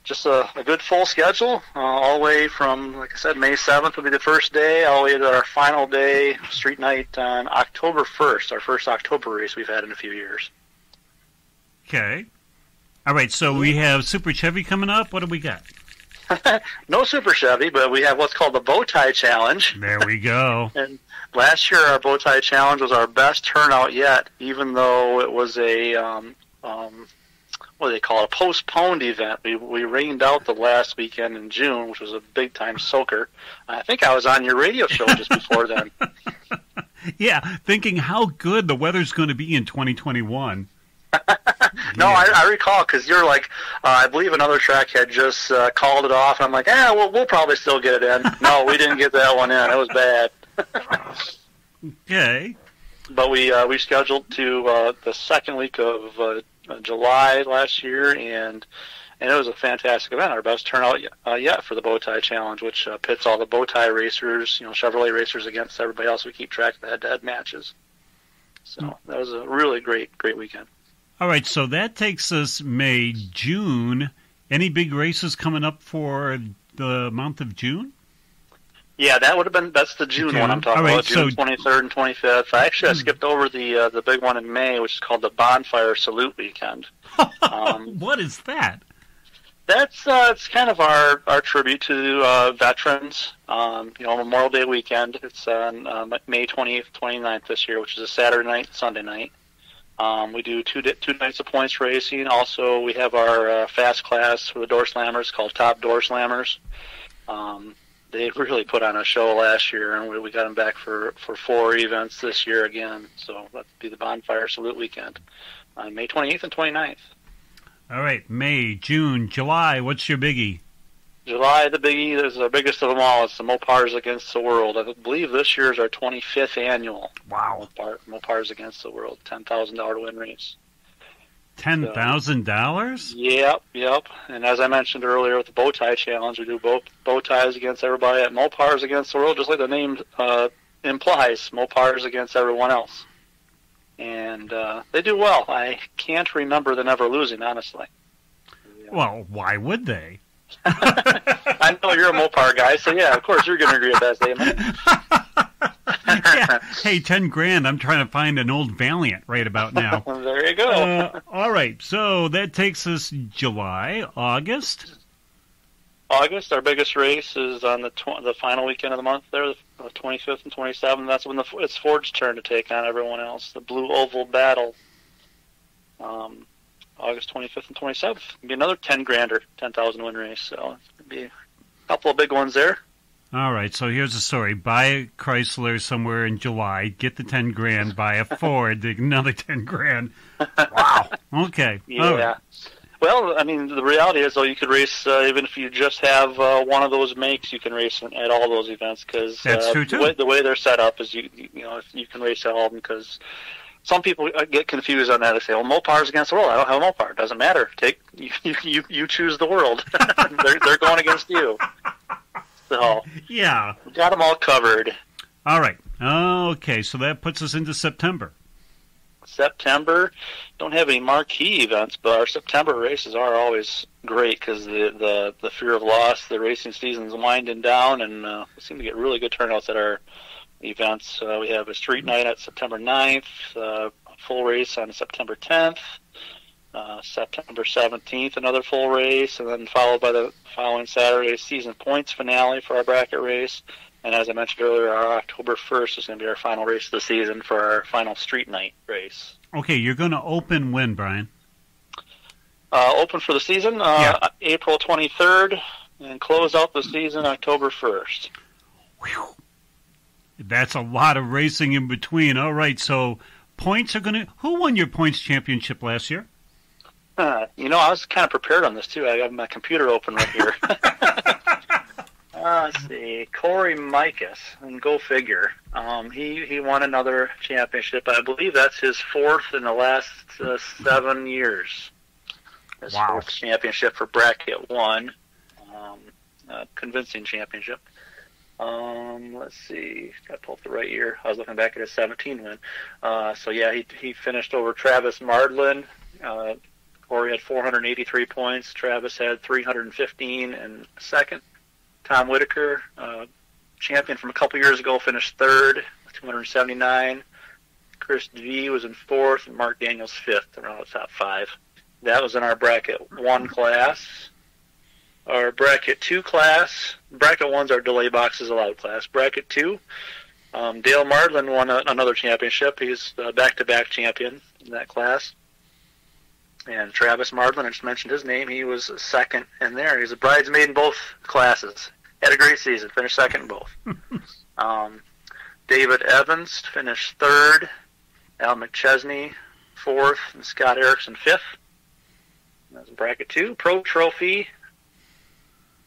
just a good full schedule all the way from, like I said, May 7th will be the first day, all the way to our final day, street night on October 1st, our first October race we've had in a few years. Okay. All right, so we have Super Chevy coming up. What do we got? No Super Chevy, but we have what's called the Bow Tie Challenge. There we go. And last year, our Bow Tie Challenge was our best turnout yet, even though it was a, what do they call it, a postponed event. We rained out the last weekend in June, which was a big-time soaker. I think I was on your radio show just before then. Yeah, thinking how good the weather's going to be in 2021. No, I recall, because you're like, I believe another track had just called it off. I'm like, we'll probably still get it in. No, we didn't get that one in. It was bad. Okay. But we scheduled to the second week of July last year, and it was a fantastic event. Our best turnout yet for the Bow Tie Challenge, which pits all the bow tie racers, Chevrolet racers against everybody else. We keep track of the head-to-head matches. So that was a really great weekend. All right, so that takes us May, June. Any big races coming up for the month of June? Yeah, that's the June one I'm talking about, June 23rd and 25th. I skipped over the big one in May, which is called the Bonfire Salute Weekend. What is that? That's it's kind of our tribute to veterans. Memorial Day weekend. It's on May 28th, 29th this year, which is a Saturday night, Sunday night. We do two nights of points racing. Also, we have our fast class for the door slammers called Top Door Slammers. They really put on a show last year, and we got them back for 4 events this year again. So that'll be the Bonfire Salute Weekend on May 28th and 29th. All right, May, June, July. What's your biggie? July, the biggie is our biggest of them all. It's the Mopars Against the World. I believe this year is our 25th annual. Wow. Mopars Against the World, $10,000 win race. $10,000? Yep. And as I mentioned earlier with the Bow Tie Challenge, we do bow ties against everybody at Mopars Against the World, just like the name implies, Mopars against everyone else. And they do well. I can't remember them ever losing, honestly. Well, why would they? I know you're a Mopar guy, so yeah, of course you're going to agree with that statement. Yeah. Hey, $10,000. I'm trying to find an old Valiant right about now. There you go. All right, so that takes us July, August. August, our biggest race is on the final weekend of the month there, the 25th and 27th. That's when it's Ford's turn to take on everyone else, the Blue Oval Battle. August 25th and 27th. It'll be another $10,000, 10,000 win race. So it'll be a couple of big ones there. All right, so here's the story. Buy a Chrysler somewhere in July, get the $10,000, buy a Ford, another $10,000. Wow. Okay. Yeah. Right. Well, I mean, the reality is, though, you could race, even if you just have one of those makes, you can race at all those events. Cause, that's true, too. The way they're set up is, you can race at all of them, because some people get confused on that. They say, well, Mopar's Against the World. I don't have a Mopar. It doesn't matter. You choose the world. they're going against you. So, yeah. We got them all covered. All right. Okay, so that puts us into September. September, don't have any marquee events, but our September races are always great because the fear of loss, the racing season's winding down, and we seem to get really good turnouts at our events. We have a street night at September 9th, a full race on September 10th, September 17th, another full race, and then followed by the following Saturday season points finale for our bracket race. And as I mentioned earlier, our October 1st is going to be our final race of the season for our final street night race. Okay, you're going to open when, Brian? Open for the season, April 23rd and close out the season October 1st. Whew. That's a lot of racing in between. All right, so points are going to... Who won your points championship last year? I was kind of prepared on this, too. I got my computer open right here. Let's see. Corey Mikas, and go figure. He won another championship. I believe that's his fourth in the last 7 years. His fourth championship for Bracket 1. Convincing championship. Let's see. Got to pull up the right year. I was looking back at his 17 win. He finished over Travis Mardlin. Corey had 483 points. Travis had 315 in second. Tom Whitaker, champion from a couple years ago, finished third with 279. Chris V was in fourth, and Mark Daniels fifth, around the top five. That was in our Bracket 1 class. Our Bracket 2 class, Bracket 1's our delay boxes allowed class. Bracket 2, Dale Mardlin won another championship. He's back-to-back champion in that class. And Travis Mardlin, I just mentioned his name, he was second in there. He's a bridesmaid in both classes. Had a great season, finished second in both. David Evans finished third. Al McChesney, fourth. And Scott Erickson, fifth. That's Bracket 2. Pro Trophy,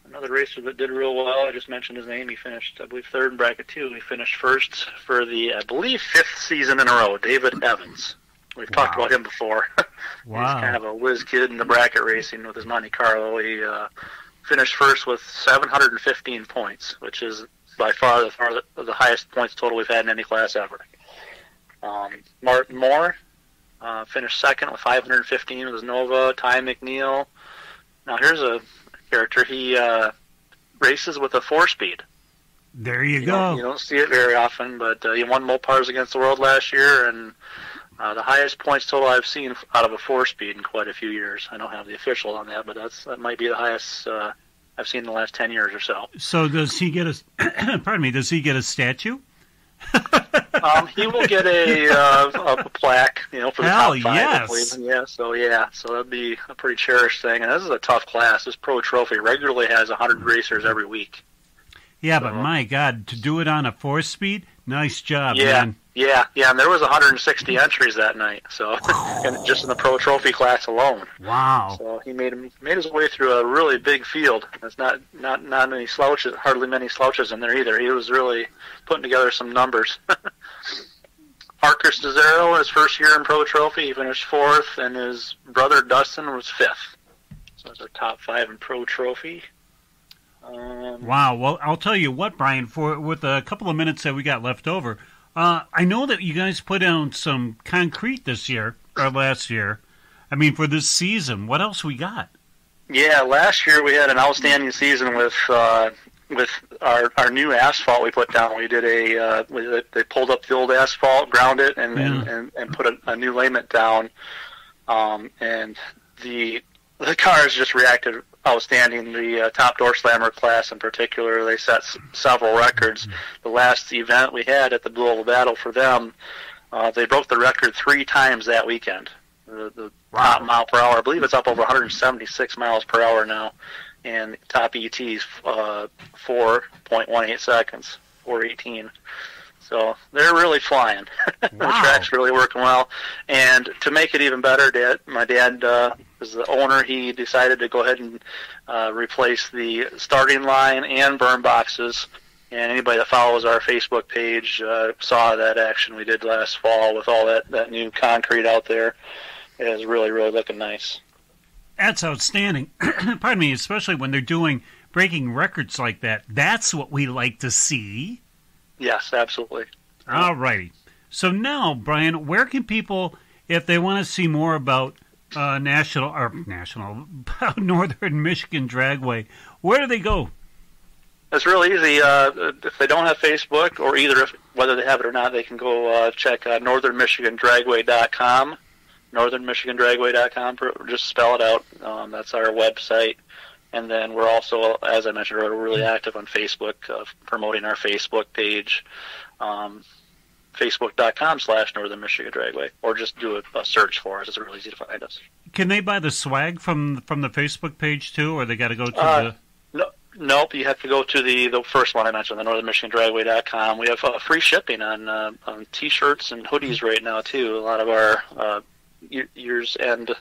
another racer that did real well. I just mentioned his name. He finished, I believe, third in Bracket 2. He finished first for the, I believe, fifth season in a row. David Evans. We've talked about him before. Wow. He's kind of a whiz kid in the bracket racing with his Monte Carlo. He finished first with 715 points, which is by far the highest points total we've had in any class ever. Martin Moore finished second with 515 with his Nova. Ty McNeil. Now here's a character. He races with a 4-speed. There you go. You don't see it very often, but he won Mopars Against the World last year, and the highest points total I've seen out of a 4-speed in quite a few years. I don't have the official on that, but that might be the highest I've seen in the last 10 years or so. So does he get a? Pardon me. Does he get a statue? He will get a plaque, for the top five. Yes. So that'd be a pretty cherished thing. And this is a tough class. This Pro Trophy regularly has 100 racers every week. Yeah, but my God, to do it on a 4-speed, nice job, yeah, man. Yeah, and there was 160 entries that night, so just in the Pro Trophy class alone. Wow! So he made his way through a really big field. There's not any slouches, hardly many slouches in there either. He was really putting together some numbers. Parker Stazero, his first year in Pro Trophy, he finished fourth, and his brother Dustin was fifth. So that's our top five in Pro Trophy. Wow. Well, I'll tell you what, Brian, with a couple of minutes that we got left over, I know that you guys put down some concrete this year, or last year. I mean, for this season. What else we got? Yeah, last year we had an outstanding season with our new asphalt we put down. We did they pulled up the old asphalt, ground it, and put a new layment down. And the cars just reacted outstanding. The top door slammer class in particular, they set several records. The last event we had at the Blue Oval Battle for them, they broke the record 3 times that weekend. The top mile per hour, I believe it's up over 176 miles per hour now, and top ET's 4.18 seconds, 4:18. So they're really flying. The track's really working well. And to make it even better, my dad was the owner. He decided to go ahead and replace the starting line and burn boxes. And anybody that follows our Facebook page saw that action we did last fall with all that new concrete out there. It is really, really looking nice. That's outstanding. Pardon me, especially when they're breaking records like that. That's what we like to see. Yes, absolutely. All righty. So now, Brian, where can people, if they want to see more about Northern Michigan Dragway, where do they go? It's really easy. If they don't have Facebook, or whether they have it or not, they can go check northernmichigandragway.com. northernmichigandragway.com. Just spell it out. That's our website. And then we're also, as I mentioned, we're really active on Facebook, promoting our Facebook page, facebook.com/Northern Michigan Dragway, or just do a search for us. It's really easy to find us. Can they buy the swag from the Facebook page too, or they got to go to Nope, you have to go to the first one I mentioned, the northernmichigandragway.com. We have free shipping on T-shirts and hoodies right now, too. A lot of our year's end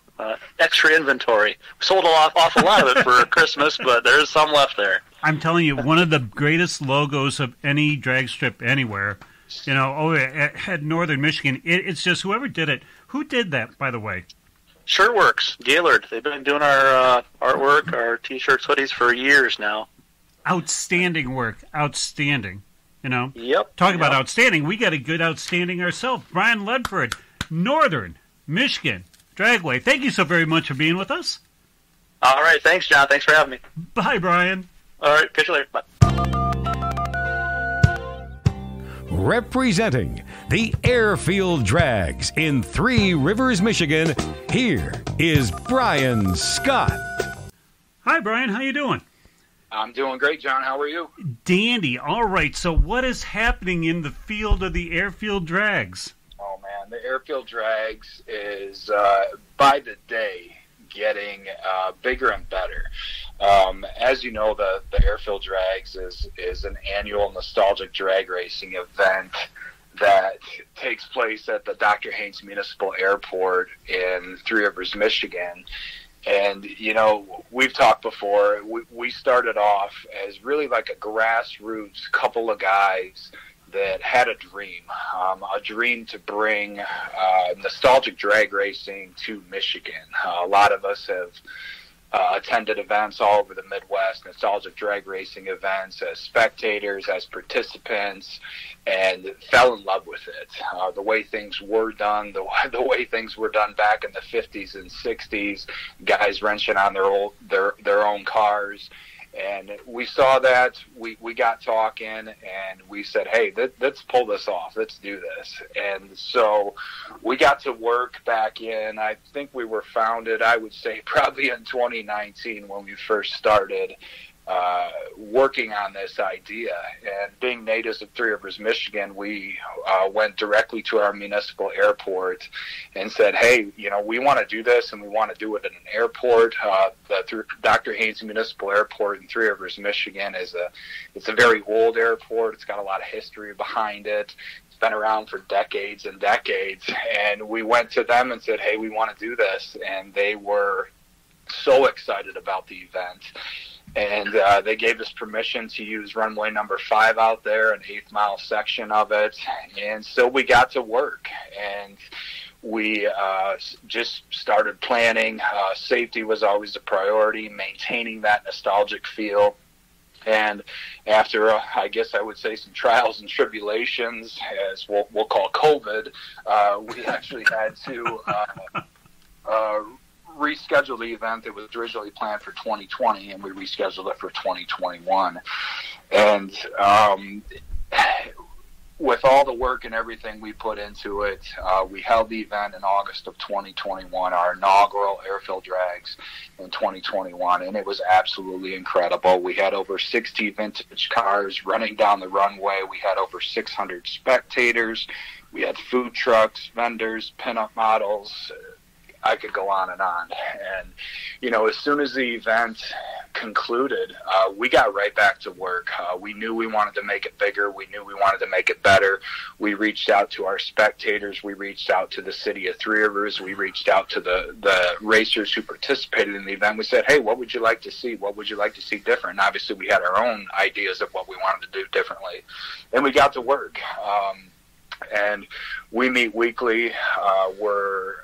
extra inventory. We sold off a lot of it for Christmas, but there's some left there. I'm telling you, one of the greatest logos of any drag strip anywhere, at Northern Michigan, it's just whoever did it. Who did that, by the way? Shirtworks, Gaylord. They've been doing our artwork, our T-shirts, hoodies for years now. Outstanding work. Outstanding. Yep. Talk about outstanding. We got a good outstanding ourselves. Brian Ledford, Northern Michigan Dragway. Thank you so very much for being with us. All right. Thanks, John. Thanks for having me. Bye, Brian. All right. Catch you later. Bye. Representing the Airfield Drags in Three Rivers, Michigan, here is Brian Scott. Hi, Brian. How you doing? I'm doing great, John. How are you? Dandy. All right. So what is happening in the field of the Airfield Drags? Oh, man. The Airfield Drags is, by the day, getting bigger and better. As you know, the Airfield Drags is an annual nostalgic drag racing event that takes place at the Dr. Haynes Municipal Airport in Three Rivers, Michigan. And, we've talked before, we started off as really like a grassroots couple of guys that had a dream to bring nostalgic drag racing to Michigan. A lot of us have attended events all over the Midwest, nostalgic drag racing events as spectators, as participants, and fell in love with it. The way things were done, the way things were done back in the 50s and 60s, guys wrenching on their own cars. And we saw that, we got talking, and we said, hey, let's pull this off. Let's do this. And so we got to work back in, I think we were founded, I would say, probably in 2019 when we first started working on this idea. And being natives of Three Rivers, Michigan, we went directly to our municipal airport and said, hey, we want to do this, and we want to do it at an airport. The Dr. Haynes Municipal Airport in Three Rivers, Michigan it's a very old airport. It's got a lot of history behind it. It's been around for decades and decades. And we went to them and said, hey, we want to do this. And they were so excited about the event. And they gave us permission to use runway number 5 out there, an 8th-mile section of it. And so we got to work, and we just started planning. Safety was always a priority, maintaining that nostalgic feel. And after, I guess I would say, some trials and tribulations, as we'll call COVID, we actually had to reschedule the event that was originally planned for 2020, and we rescheduled it for 2021. And with all the work and everything we put into it, we held the event in August of 2021, our inaugural Airfield Drags in 2021, and it was absolutely incredible. We had over 60 vintage cars running down the runway. We had over 600 spectators. We had food trucks, vendors, pinup models. I could go on and on. And, as soon as the event concluded, we got right back to work. We knew we wanted to make it bigger. We knew we wanted to make it better. We reached out to our spectators. We reached out to the city of Three Rivers. We reached out to the racers who participated in the event. We said, hey, what would you like to see? What would you like to see different? And obviously, we had our own ideas of what we wanted to do differently. And we got to work. And we meet weekly. We're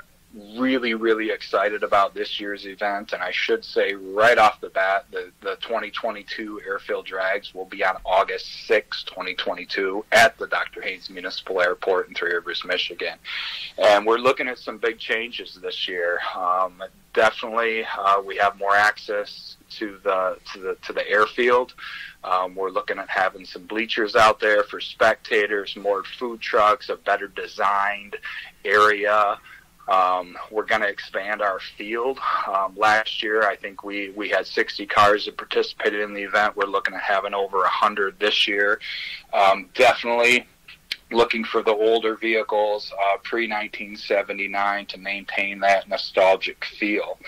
really, really excited about this year's event, and I should say right off the bat, the 2022 Airfield Drags will be on August 6, 2022 at the Dr. Haynes Municipal Airport in Three Rivers, Michigan. And we're looking at some big changes this year. Definitely, we have more access to the airfield. We're looking at having some bleachers out there for spectators, more food trucks, a better designed area. We're going to expand our field. Last year, I think we had 60 cars that participated in the event. We're looking at having over 100 this year. Definitely looking for the older vehicles, pre-1979, to maintain that nostalgic feel.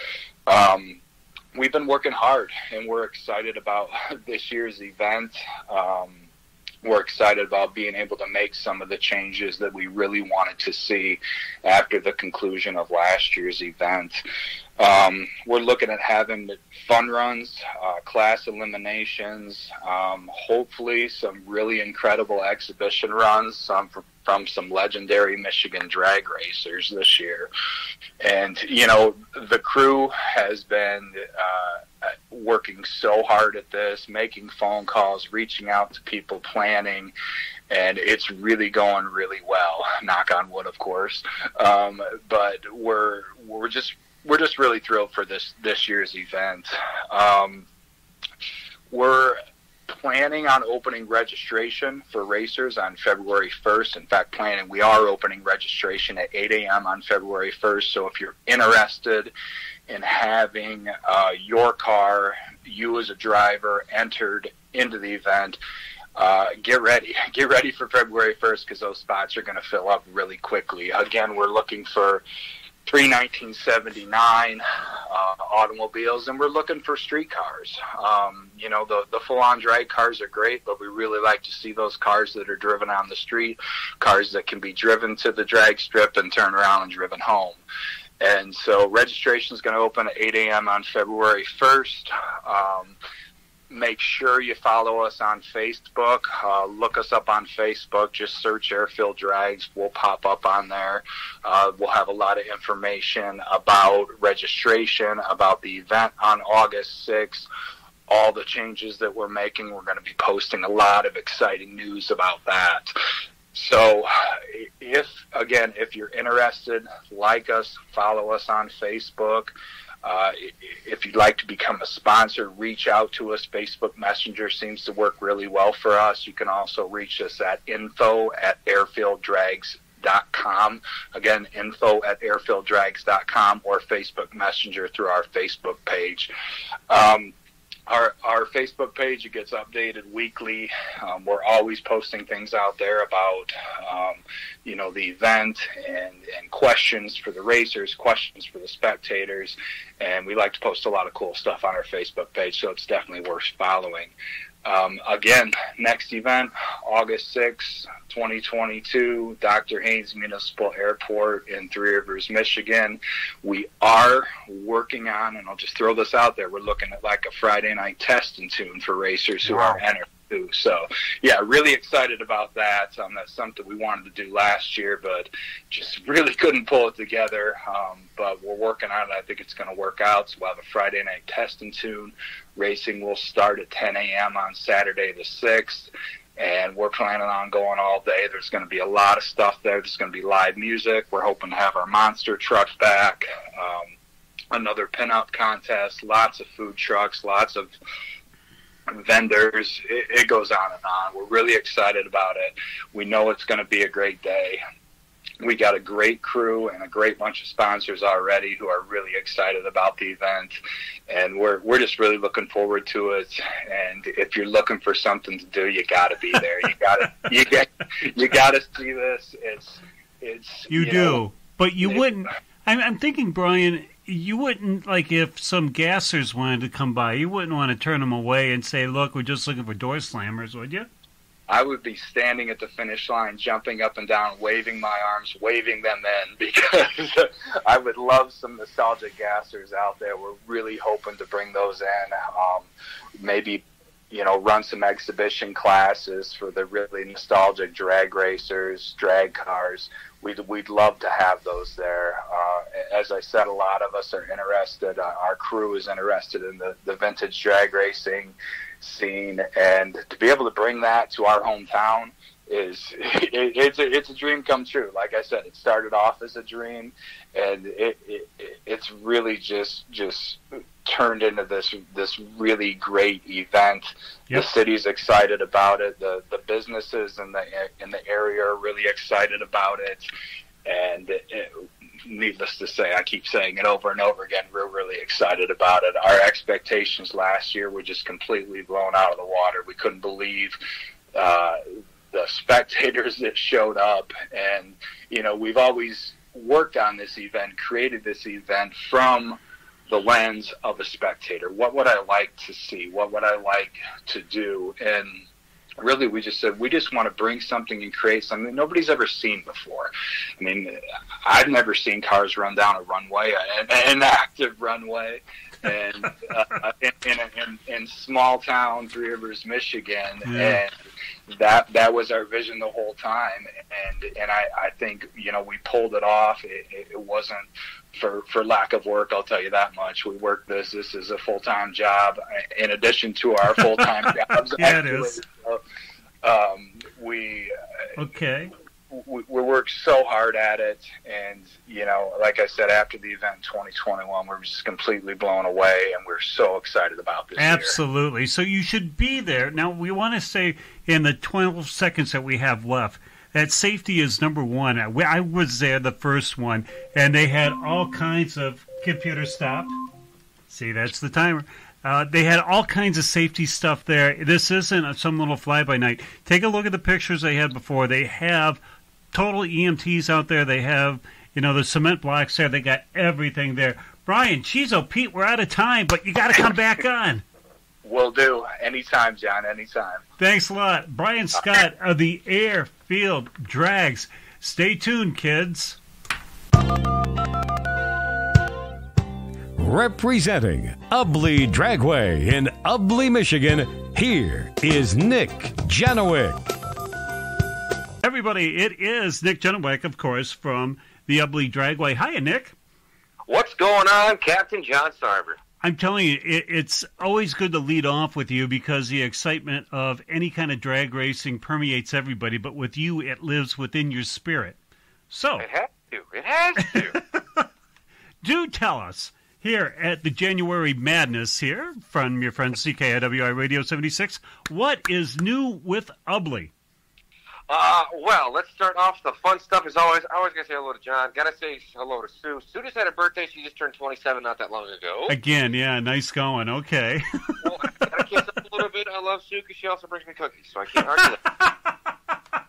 we've been working hard, and we're excited about this year's event. We're excited about being able to make some of the changes that we really wanted to see after the conclusion of last year's event. We're looking at having fun runs, class eliminations, hopefully some really incredible exhibition runs, from some legendary Michigan drag racers this year. And, you know, the crew has been working so hard at this, making phone calls, reaching out to people, planning, and it's really going really well. Knock on wood, of course. But we're just really thrilled for this year's event. We're planning on opening registration for racers on February 1st. In fact, we are opening registration at 8 a.m. on February 1st. So if you're interested in having your car, you as a driver, entered into the event, get ready. Get ready for February 1st, because those spots are going to fill up really quickly. Again, we're looking for 1979 automobiles, and we're looking for street cars. You know, the full-on drag cars are great, but we really like to see those cars that are driven on the street, cars that can be driven to the drag strip and turned around and driven home. And so registration is going to open at 8 a.m. on February 1st. Make sure you follow us on Facebook. Look us up on Facebook. Just search Airfield Drags. We'll pop up on there. We'll have a lot of information about registration, about the event on August 6th, all the changes that we're making. We're going to be posting a lot of exciting news about that. So if you're interested, like us, follow us on Facebook. If you'd like to become a sponsor, reach out to us. Facebook Messenger seems to work really well for us. You can also reach us at info@airfielddrags.com. Again, info@airfielddrags.com, or Facebook Messenger through our Facebook page. Our Facebook page, it gets updated weekly. We're always posting things out there about, you know, the event and questions for the racers, questions for the spectators. And we like to post a lot of cool stuff on our Facebook page, so it's definitely worth following. Again, next event, August 6th, 2022, Dr. Haynes Municipal Airport in Three Rivers, Michigan. We are working on, and I'll just throw this out there, we're looking at like a Friday night test and tune for racers who are entered too. So, yeah, really excited about that. That's something we wanted to do last year, but just really couldn't pull it together. But we're working on it. I think it's going to work out. So we'll have a Friday night test and tune. Racing will start at 10 a.m. on Saturday the 6th, and we're planning on going all day. There's going to be a lot of stuff there. There's going to be live music. We're hoping to have our monster trucks back, another pinup contest, lots of food trucks, lots of vendors. It goes on and on. We're really excited about it. We know it's going to be a great day. We got a great crew and a great bunch of sponsors already who are really excited about the event, and we're just really looking forward to it. And if you're looking for something to do, you got to be there. You got to see this. It's you do, but you wouldn't. I'm thinking, Brian, you wouldn't, like, if some gassers wanted to come by, you wouldn't want to turn them away and say, "Look, we're just looking for door slammers," would you? I would be standing at the finish line, jumping up and down, waving my arms, waving them in, because I would love some nostalgic gassers out there. We're really hoping to bring those in. Maybe, you know, run some exhibition classes for the really nostalgic drag racers, drag cars. We'd love to have those there. As I said, a lot of us are interested. Our crew is interested in the vintage drag racing scene, and to be able to bring that to our hometown it's a dream come true. Like I said, it started off as a dream, and it's really just turned into this really great event. Yep. The city's excited about it. The businesses in the area are really excited about it, and needless to say, I keep saying it over and over again, we're really excited about it. Our expectations last year were just completely blown out of the water. We couldn't believe the spectators that showed up. And, you know, we've always worked on this event, created this event from the lens of a spectator. What would I like to see? What would I like to do? And really, we just said, we just want to bring something and create something nobody's ever seen before. I mean, I've never seen cars run down a runway, an active runway, and in small town, Three Rivers, Michigan, and that was our vision the whole time. And I think, you know, we pulled it off. It wasn't for lack of work, I'll tell you that much. We work this is a full-time job in addition to our full-time jobs. Yeah, it is. We worked so hard at it, and, you know, like I said, after the event in 2021, we're just completely blown away, and we're so excited about this Absolutely. year. So you should be there. Now, we want to say in the 12 seconds that we have left, that safety is number one. I was there the first one, and they had all kinds of computer stop. See, that's the timer. They had all kinds of safety stuff there. This isn't some little fly-by-night. Take a look at the pictures they had before. They have total EMTs out there. They have, you know, the cement blocks there. They got everything there. Brian, Chizo, Pete, we're out of time, but you got to come back on. Will do. Anytime, John, anytime. Thanks a lot. Brian Scott of the Airfield Drags. Stay tuned, kids. Representing Ubly Dragway in Ubly, Michigan, here is Nick Janowick. Everybody, it is Nick Janowick, of course, from the Ubly Dragway. Hiya, Nick. What's going on, Captain John Sarver? I'm telling you, it's always good to lead off with you because the excitement of any kind of drag racing permeates everybody, but with you, it lives within your spirit. So, It has to. It has to. Do tell us, here at the January Madness here, from your friend CKiW iRADIO 76, what is new with Ubly? Well, let's start off. The fun stuff is always, I always got to say hello to John. Got to say hello to Sue. Sue just had a birthday. She just turned 27 not that long ago. Again, yeah, nice going. Okay. Well, I got to kiss up a little bit. I love Sue because she also brings me cookies, so I can't argue that.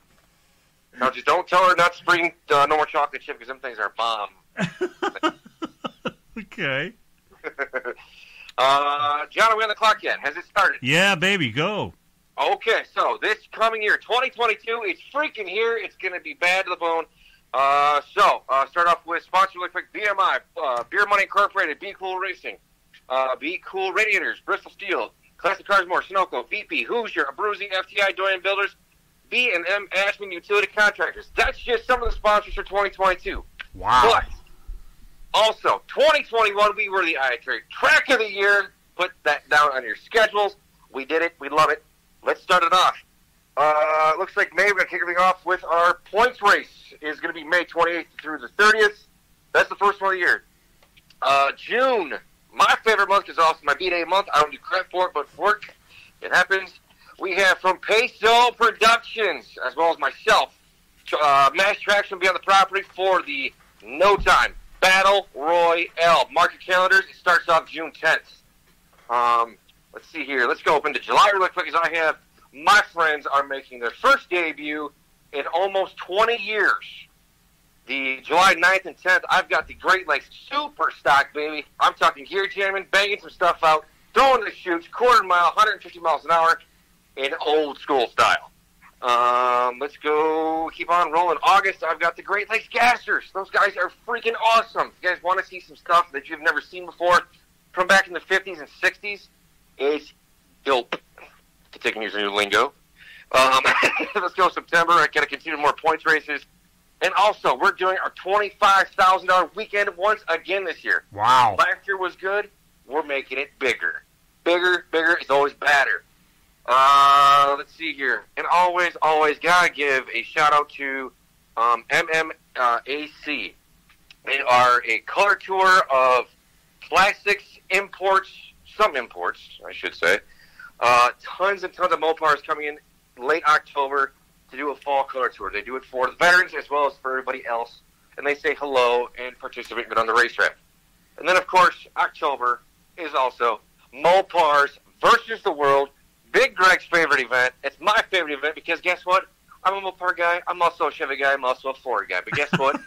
Now, just don't tell her not to bring no more chocolate chip because them things are bomb. Okay. John, are we on the clock yet? Has it started? Yeah, baby, go. Okay, so this coming year, 2022, it's freaking here. It's going to be bad to the bone. Start off with sponsor really quick, BMI, Beer Money Incorporated, Be Cool Racing, Be Cool Radiators, Bristol Steel, Classic Cars More, Sunoco, VP, Hoosier, Abruzzi, FTI, Doyen Builders, B&M Ashman Utility Contractors. That's just some of the sponsors for 2022. Wow. But also, 2021, we were the iTrade Track of the Year. Put that down on your schedules. We did it. We love it. Let's start it off. Looks like May, we're going to kick everything off with our points race. Is going to be May 28th through the 30th. That's the first one of the year. June, my favorite month is also my B-Day month. I don't do crap for it, but work, it happens. We have from Peso Productions, as well as myself, Mass Traction will be on the property for the No Time Battle Royale. Mark your calendars. It starts off June 10th. Let's see here. Let's go up into July really quick, because I have my friends are making their first debut in almost 20 years. The July 9th and 10th, I've got the Great Lakes Super Stock, baby. I'm talking gear jamming, banging some stuff out, throwing the chutes, quarter mile, 150 miles an hour in old school style. Let's go, keep on rolling. August, I've got the Great Lakes Gassers. Those guys are freaking awesome. If you guys want to see some stuff that you've never seen before from back in the 50s and 60s, it's dope. Taking use of new lingo. Let's go September. I got to continue more points races. And also, we're doing our $25,000 weekend once again this year. Wow. Last year was good. We're making it bigger. Bigger is always better. Let's see here. And always got to give a shout-out to MMAC. They are a color tour of classics, imports, some imports, I should say. Tons and tons of Mopars coming in late October to do a fall color tour. They do it for the veterans as well as for everybody else. And they say hello and participate on the racetrack. And then, of course, October is also Mopars versus the world. Big Greg's favorite event. It's my favorite event because guess what? I'm a Mopar guy. I'm also a Chevy guy. I'm also a Ford guy. But guess what?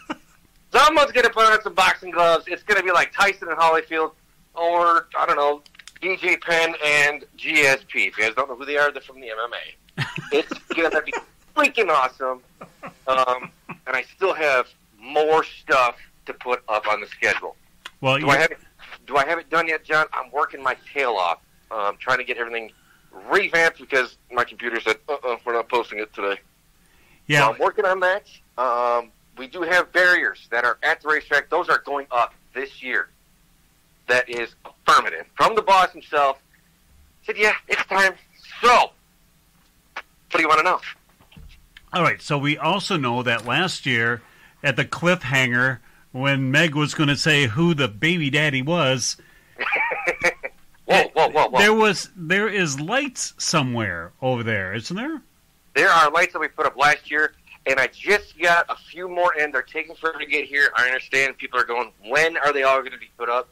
Someone's going to put on some boxing gloves. It's going to be like Tyson and Holyfield. or, I don't know, DJ Penn and GSP. If you guys don't know who they are, they're from the MMA. It's going to be freaking awesome. And I still have more stuff to put up on the schedule. Well, do I have it done yet, John? I'm working my tail off, trying to get everything revamped because my computer said, we're not posting it today. Yeah. So I'm working on that. We do have barriers that are at the racetrack. Those are going up this year. That is affirmative. From the boss himself, said, yeah, it's time. So, what do you want to know? All right, so we also know that last year at the cliffhanger, when Meg was going to say who the baby daddy was, whoa. There is lights somewhere over there, isn't there? There are lights that we put up last year, and I just got a few more in. They're taking forever to get here. I understand people are going, when are they all going to be put up?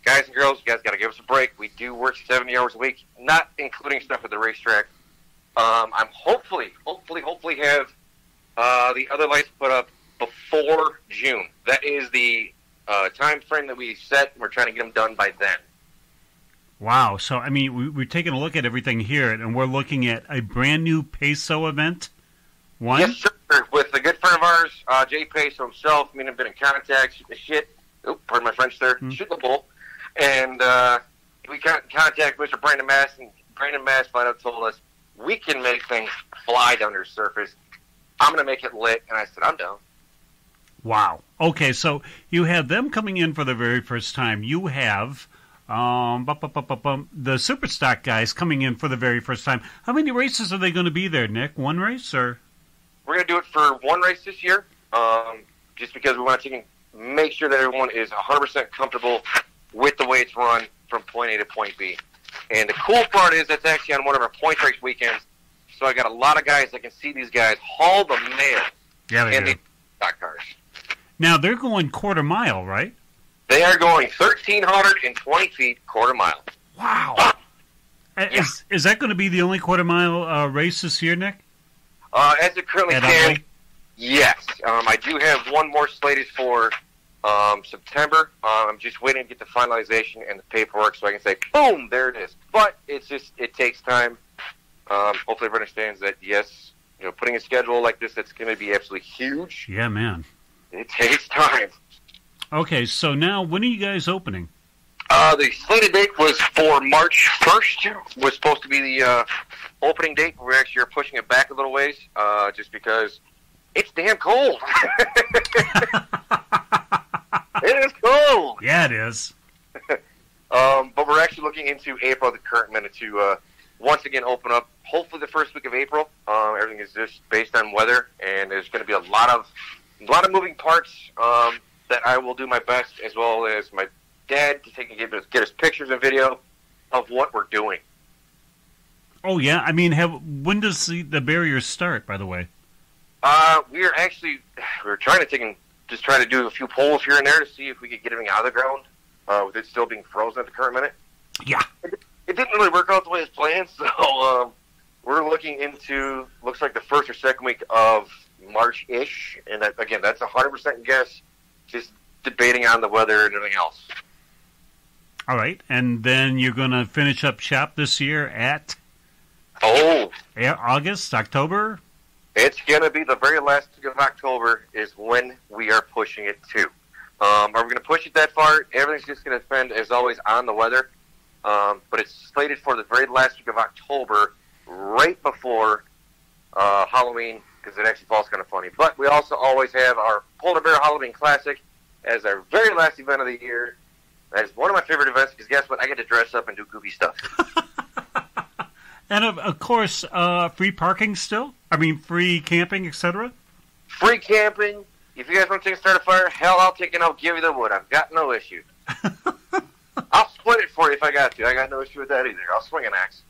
Guys and girls, you guys got to give us a break. We do work 70 hours a week, not including stuff at the racetrack. I'm hopefully have the other lights put up before June. That is the time frame that we set. We're trying to get them done by then. Wow. So, I mean, we're taking a look at everything here, and we're looking at a brand new Peso event. One? Yes, sir. With a good friend of ours, Jay Peso himself. Me and him have been in contact. Shoot the shit. Oh, pardon my French there. Shoot the bull. And we got in contact with Mr. Brandon Mass, and Brandon Mass flat out told us, we can make things fly down to the surface. I'm going to make it lit. And I said, I'm down. Wow. Okay, so you have them coming in for the very first time. You have the Superstock guys coming in for the very first time. How many races are they going to be there, Nick? One race? Or we're going to do it for one race this year, just because we want to make sure that everyone is 100% comfortable with the way it's run from point A to point B. And the cool part is that's actually on one of our point race weekends, so I got a lot of guys that can see these guys haul the mail in the stock cars. Now, they're going quarter mile, right? They are going 1,320 feet, quarter mile. Wow. Is that going to be the only quarter mile race this year, Nick? As it currently stands, yes. I do have one more slated for September. I'm just waiting to get the finalization and the paperwork so I can say, boom, there it is. But it takes time. Hopefully everyone understands that, yes, putting a schedule like this that's going to be absolutely huge. Yeah, man. It takes time. Okay, so now when are you guys opening? The slated date was for March 1st. Was supposed to be the opening date. We actually are pushing it back a little ways just because it's damn cold. It is cold. Yeah, it is. But we're actually looking into April at the current minute to once again open up. Hopefully the first week of April. Everything is just based on weather, and there's going to be a lot of moving parts that I will do my best, as well as my dad, to get us pictures and video of what we're doing. Oh yeah, I mean, when does the barriers start? By the way, we're trying to do a few polls here and there to see if we could get everything out of the ground with it still being frozen at the current minute. Yeah, it didn't really work out the way it's planned, so we're looking into looks like the first or second week of March-ish, and that, again, that's 100% guess, just debating on the weather and everything else. All right, and then you're going to finish up shop this year at August, October? It's going to be the very last week of October is when we are pushing it to. Are we going to push it that far? Everything's just going to depend, as always, on the weather, but it's slated for the very last week of October, right before Halloween, because it actually falls kind of funny. But we also always have our Polar Bear Halloween Classic as our very last event of the year. That is one of my favorite events, because guess what? I get to dress up and do goofy stuff. And, of course, free parking still? I mean, free camping, etc.? Free camping. If you guys want to take a start a fire, hell, I'll take it and I'll give you the wood. I've got no issue. I'll split it for you if I got to. I got no issue with that either. I'll swing an axe.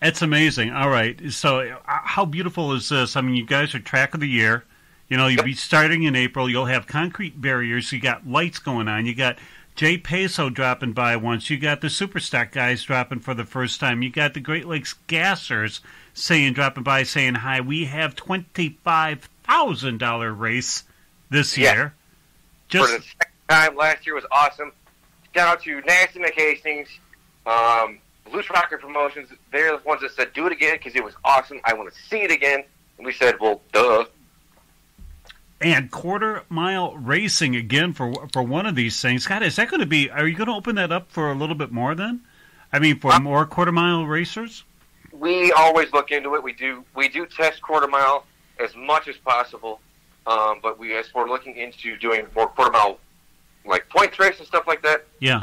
It's amazing. All right. So how beautiful is this? I mean, you guys are track of the year. You'll be starting in April. You'll have concrete barriers. You got lights going on. You got Jay Peso dropping by once. You got the Superstock guys dropping for the first time. You got the Great Lakes Gassers dropping by saying hi. We have $25,000 race this year. For the second time, last year was awesome. Shout out to Nasty McHastings, Loose Rocker Promotions. They're the ones that said, do it again because it was awesome. I want to see it again. And we said, well, duh. And quarter mile racing again for one of these things. God, is that going to be? Are you going to open that up for a little bit more then? I mean, for more quarter mile racers? We always look into it. We do test quarter mile as much as possible, but as we're looking into doing more quarter mile, like points race and stuff like that. Yeah.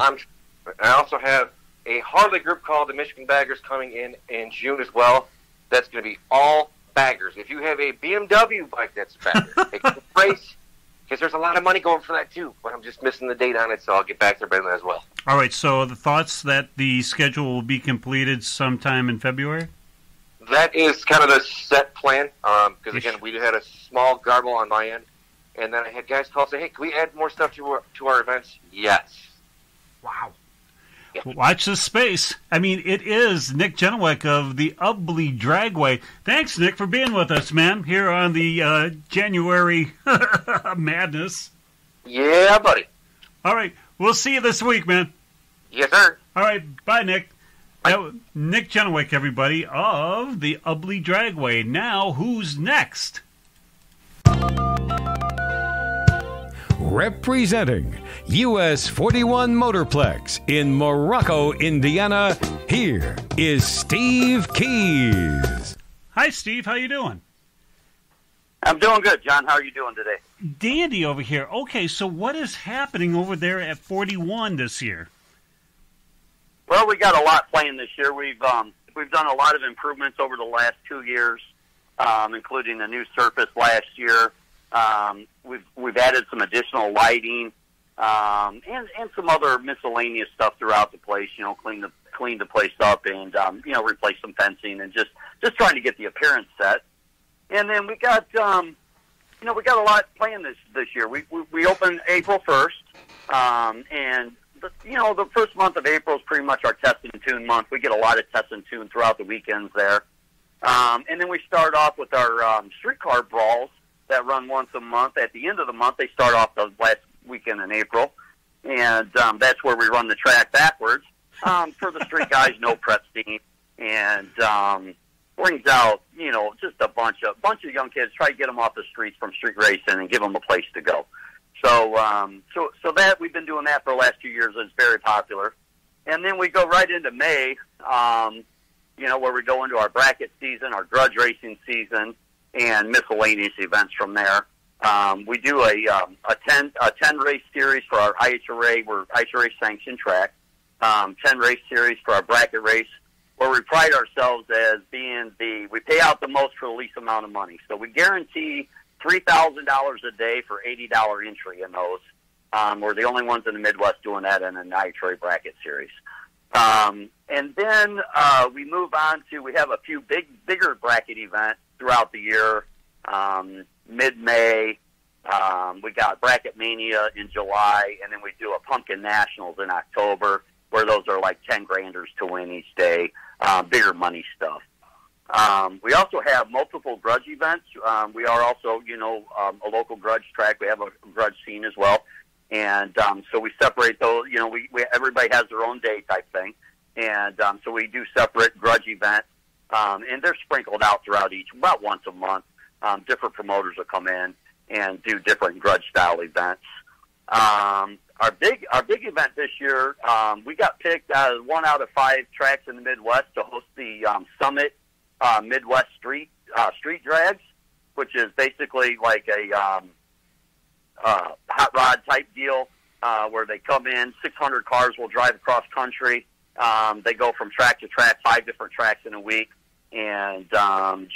I also have a Harley group called the Michigan Baggers coming in June as well. That's going to be all baggers. If you have a BMW bike that's a bagger, it can race, because there's a lot of money going for that too, but I'm just missing the date on it, so I'll get back there by then as well. All right, so the thoughts that the schedule will be completed sometime in February? That is kind of the set plan, because again, we had a small garble on my end, and then I had guys call and say, hey, can we add more stuff to our events? Yes. Wow. Watch this space. I mean, it is Nick Genowick of the Ubly Dragway. Thanks, Nick, for being with us, man, here on the January Madness. Yeah, buddy. All right. We'll see you this week, man. Yes, sir. All right. Bye, Nick. Nick Genowick, everybody, of the Ubly Dragway. Now, who's next? Representing US 41 Motorplex in Morocco, Indiana, here is Steve Keys. Hi, Steve. How you doing? I'm doing good, John. How are you doing today? Dandy over here. Okay, so what is happening over there at 41 this year? Well, we got a lot playing this year. We've done a lot of improvements over the last 2 years, including a new surface last year. We've added some additional lighting, and some other miscellaneous stuff throughout the place. You know, clean the place up, and replace some fencing, and just trying to get the appearance set. And then we got we got a lot playing this year. We opened April 1st, and the first month of April is pretty much our test and tune month. We get a lot of test and tune throughout the weekends there, and then we start off with our streetcar brawls that run once a month. At the end of the month, they start off the last weekend in April, and that's where we run the track backwards for the street guys, no prep steam, and brings out just a bunch of young kids. Try to get them off the streets from street racing and give them a place to go. So that we've been doing that for the last 2 years. It's very popular, and then we go right into May, where we go into our bracket season, our grudge racing season, and miscellaneous events from there. We do a 10 race series for our IHRA. We're IHRA sanctioned track. 10 race series for our bracket race, where we pride ourselves as being we pay out the most for the least amount of money. So we guarantee $3,000 a day for $80 entry in those. We're the only ones in the Midwest doing that in an IHRA bracket series. And then we move on to, we have a few bigger bracket events throughout the year. Mid-May, we got Bracket Mania in July, and then we do a Pumpkin Nationals in October, where those are like 10 granders to win each day, bigger money stuff. We also have multiple grudge events. We are also, a local grudge track. We have a grudge scene as well. And so we separate those, everybody has their own day type thing. And so we do separate grudge events. And they're sprinkled out throughout about once a month. Different promoters will come in and do different grudge style events. Our big event this year, we got picked as 1 out of 5 tracks in the Midwest to host the Summit Midwest Street Drags, which is basically like a hot rod type deal, where they come in, 600 cars will drive across country. They go from track to track, 5 different tracks in a week. And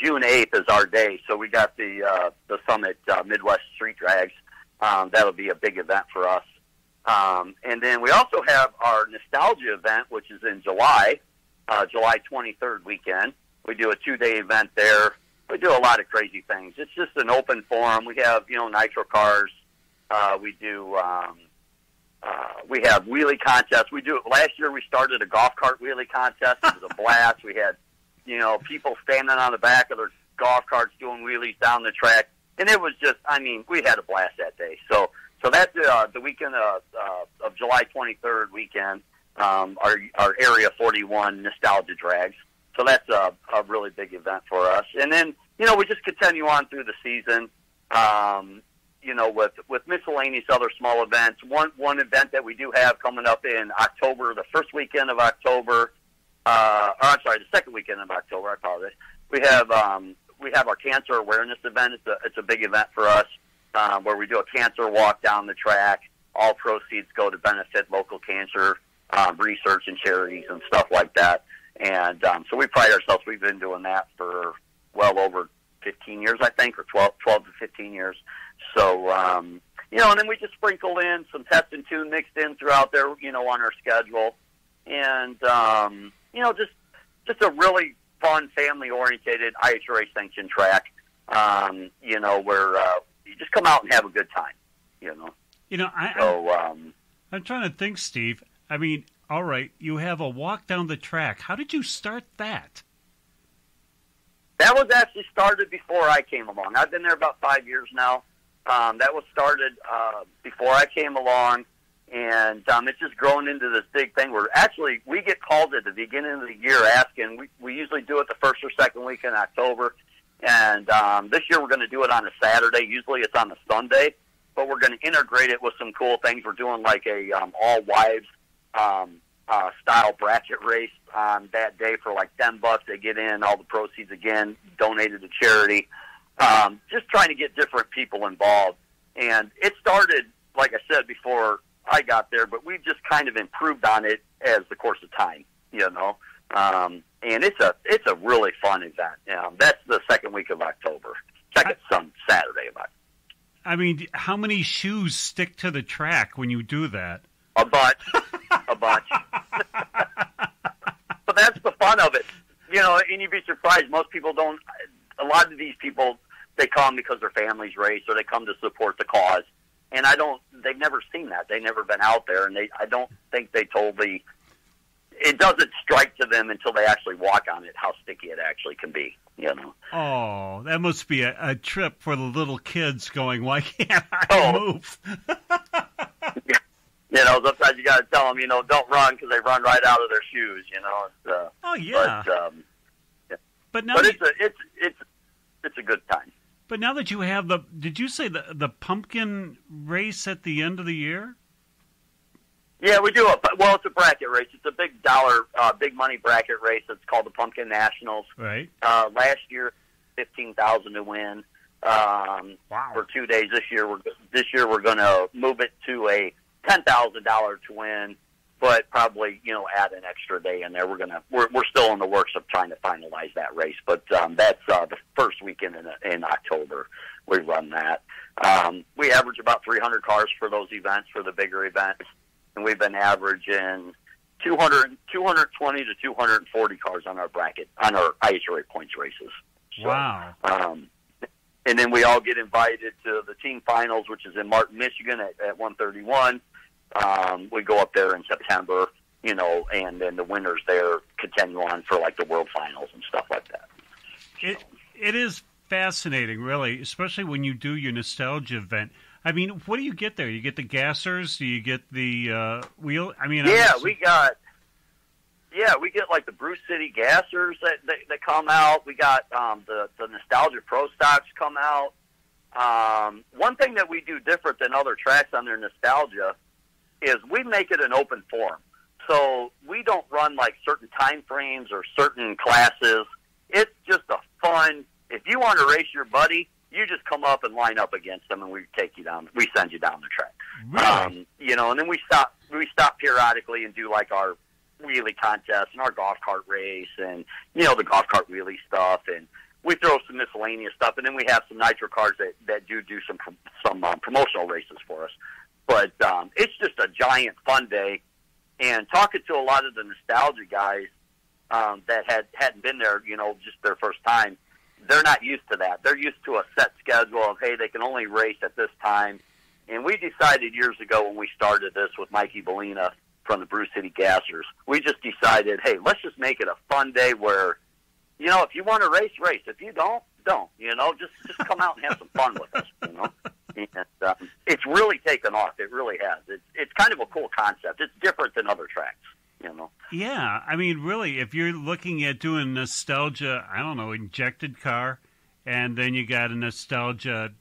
June 8th is our day, so we got the Summit Midwest Street Drags. That'll be a big event for us. And then we also have our Nostalgia event, which is in July 23rd weekend. We do a 2-day event there. We do a lot of crazy things. It's just an open forum. We have, nitro cars. We do, we have wheelie contests. Last year we started a golf cart wheelie contest. It was a blast. We had, people standing on the back of their golf carts doing wheelies down the track. And it was just, we had a blast that day. So So that's the weekend of July 23rd weekend, our Area 41 Nostalgia Drags. So that's a really big event for us. And then, we just continue on through the season, with miscellaneous other small events. One event that we do have coming up in October, the first weekend of October, the second weekend of October, I apologize. We have our cancer awareness event. It's a big event for us, where we do a cancer walk down the track. All proceeds go to benefit local cancer research and charities and stuff like that. And so we pride ourselves. We've been doing that for well over 15 years, I think, or 12 to 15 years. So, and then we just sprinkle in some test and tune mixed in throughout there, on our schedule. And, just a really fun, family-oriented IHRA sanctioned track, where you just come out and have a good time, I'm trying to think, Steve. I mean, all right, you have a walk down the track. How did you start that? That was actually started before I came along. I've been there about 5 years now. That was started before I came along, and it's just grown into this big thing where actually we get called at the beginning of the year asking. We usually do it the first or second week in October, and this year we're going to do it on a Saturday. Usually it's on a Sunday, but we're going to integrate it with some cool things. We're doing like a all-wives style bracket race on that day for like $10. They get in, all the proceeds again donated to charity. Just trying to get different people involved. And it started, like I said, before I got there, but we've just kind of improved on it as the course of time, and it's a really fun event. That's the second week of October, some Saturday of October. I mean, how many shoes stick to the track when you do that? A bunch. But that's the fun of it. And you'd be surprised. Most people don't. A lot of these people, they come because their families race or they come to support the cause. And they've never seen that. They've never been out there. And I don't think it doesn't strike to them until they actually walk on it how sticky it actually can be, Oh, that must be a trip for the little kids going, why can't I move? Sometimes you got to tell them, don't run because they run right out of their shoes, oh, yeah. But it's a good time. But now that you have did you say the pumpkin race at the end of the year? Yeah, we do it's a bracket race. It's a big big money bracket race. It's called the Pumpkin Nationals. Right. Last year, $15,000 to win. Wow. For 2 days this year. We're going to move it to a $10,000 to win, but probably add an extra day in there. We're still in the works of trying to finalize that race, but that's the first weekend in October we run that. We average about 300 cars for those events, for the bigger events, and we've been averaging 220 to 240 cars on our bracket on our IHRA points races. So, wow. And then we all get invited to the team finals, which is in Martin, Michigan at 131. We go up there in September, and then the winners there continue on for like the world finals and stuff like that. It is fascinating, really, especially when you do your nostalgia event. I mean, what do you get there? You get the gassers? Do you get the wheel? I mean, we get like the Bruce City gassers that come out. We got the Nostalgia Pro Stocks come out. One thing that we do different than other tracks on their Nostalgia is we make it an open forum. So we don't run like certain time frames or certain classes. It's just a fun. If you want to race your buddy, you just come up and line up against them, and we take you down. We send you down the track. Really? And then we stop periodically and do like our wheelie contest and our golf cart race and the golf cart wheelie stuff, and we throw some miscellaneous stuff, and then we have some nitro cars that do some promotional races for us. But it's just a giant fun day, and talking to a lot of the nostalgia guys that hadn't been there, just their first time, they're not used to that. They're used to a set schedule of, hey, they can only race at this time. And we decided years ago when we started this with Mikey Bellina from the Bruce City Gassers, we just decided, hey, let's just make it a fun day where, if you want to race, race. If you don't. Just come out and have some fun with us, And it's really taken off. It really has. It's kind of a cool concept. It's different than other tracks, you know. Yeah, I mean, really, if you're looking at doing nostalgia, I don't know, injected car, and then you got a nostalgia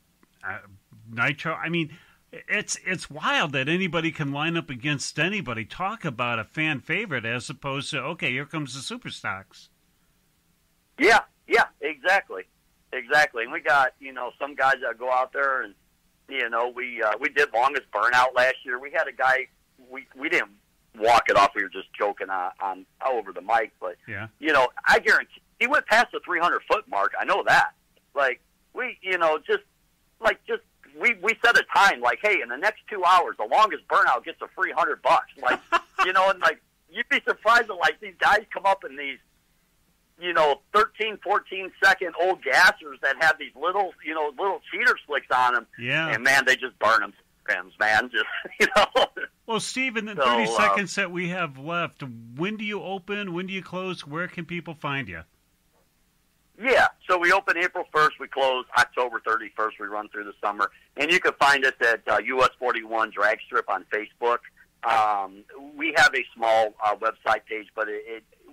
nitro. I mean, it's wild that anybody can line up against anybody. Talk about a fan favorite as opposed to, okay, here comes the super stocks. Yeah, exactly. And we got, you know, some guys that go out there and, you know, we did longest burnout last year. We had a guy, we didn't walk it off. We were just joking on over the mic, but, yeah, you know, I guarantee he went past the 300-foot mark. I know that. Like, we, you know, we set a time, like, hey, in the next 2 hours, the longest burnout gets a free $100. Like, you know, and, like, you'd be surprised that, like, these guys come up in these, you know, 13, 14-second old gassers that have these little, you know, little cheater slicks on them. Yeah. And, man, they just burn them, man. Just, you know. Well, Steve, in the 30 seconds that we have left, when do you open? When do you close? Where can people find you? Yeah, so we open April 1st. We close October 31st. We run through the summer. And you can find us at US 41 Dragstrip on Facebook. We have a small website page, but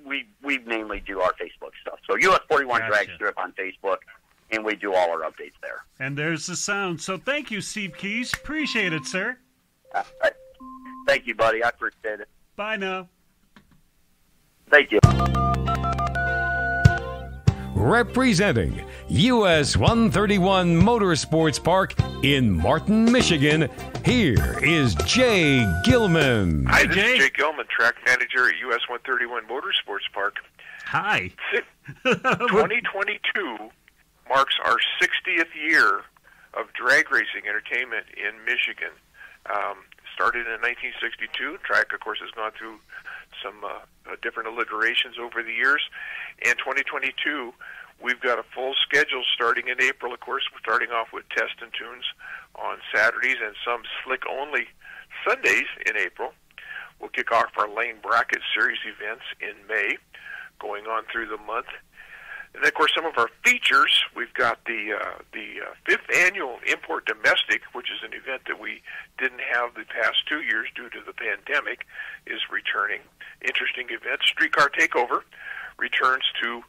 we mainly do our Facebook stuff. So US 41 Dragstrip on Facebook, and we do all our updates there. And there's the sound. So thank you, Steve Keys. Appreciate it, sir. Thank you, buddy. I appreciate it. Bye now. Thank you. Representing US 131 Motorsports Park in Martin, Michigan, here is Jay Gilman. Hi, this is Jay Gilman-Track Manager at US 131 Motorsports Park. Hi. 2022 marks our 60th year of drag racing entertainment in Michigan. Started in 1962. Track, of course, has gone through some different alliterations over the years. And 2022, we've got a full schedule starting in April, of course. We're starting off with test and tunes on Saturdays and some slick-only Sundays in April. We'll kick off our Lane Bracket Series events in May, going on through the month. And then, of course, some of our features, we've got the 5th annual Import Domestic, which is an event that we didn't have the past 2 years due to the pandemic, is returning. Interesting event. Streetcar Takeover returns to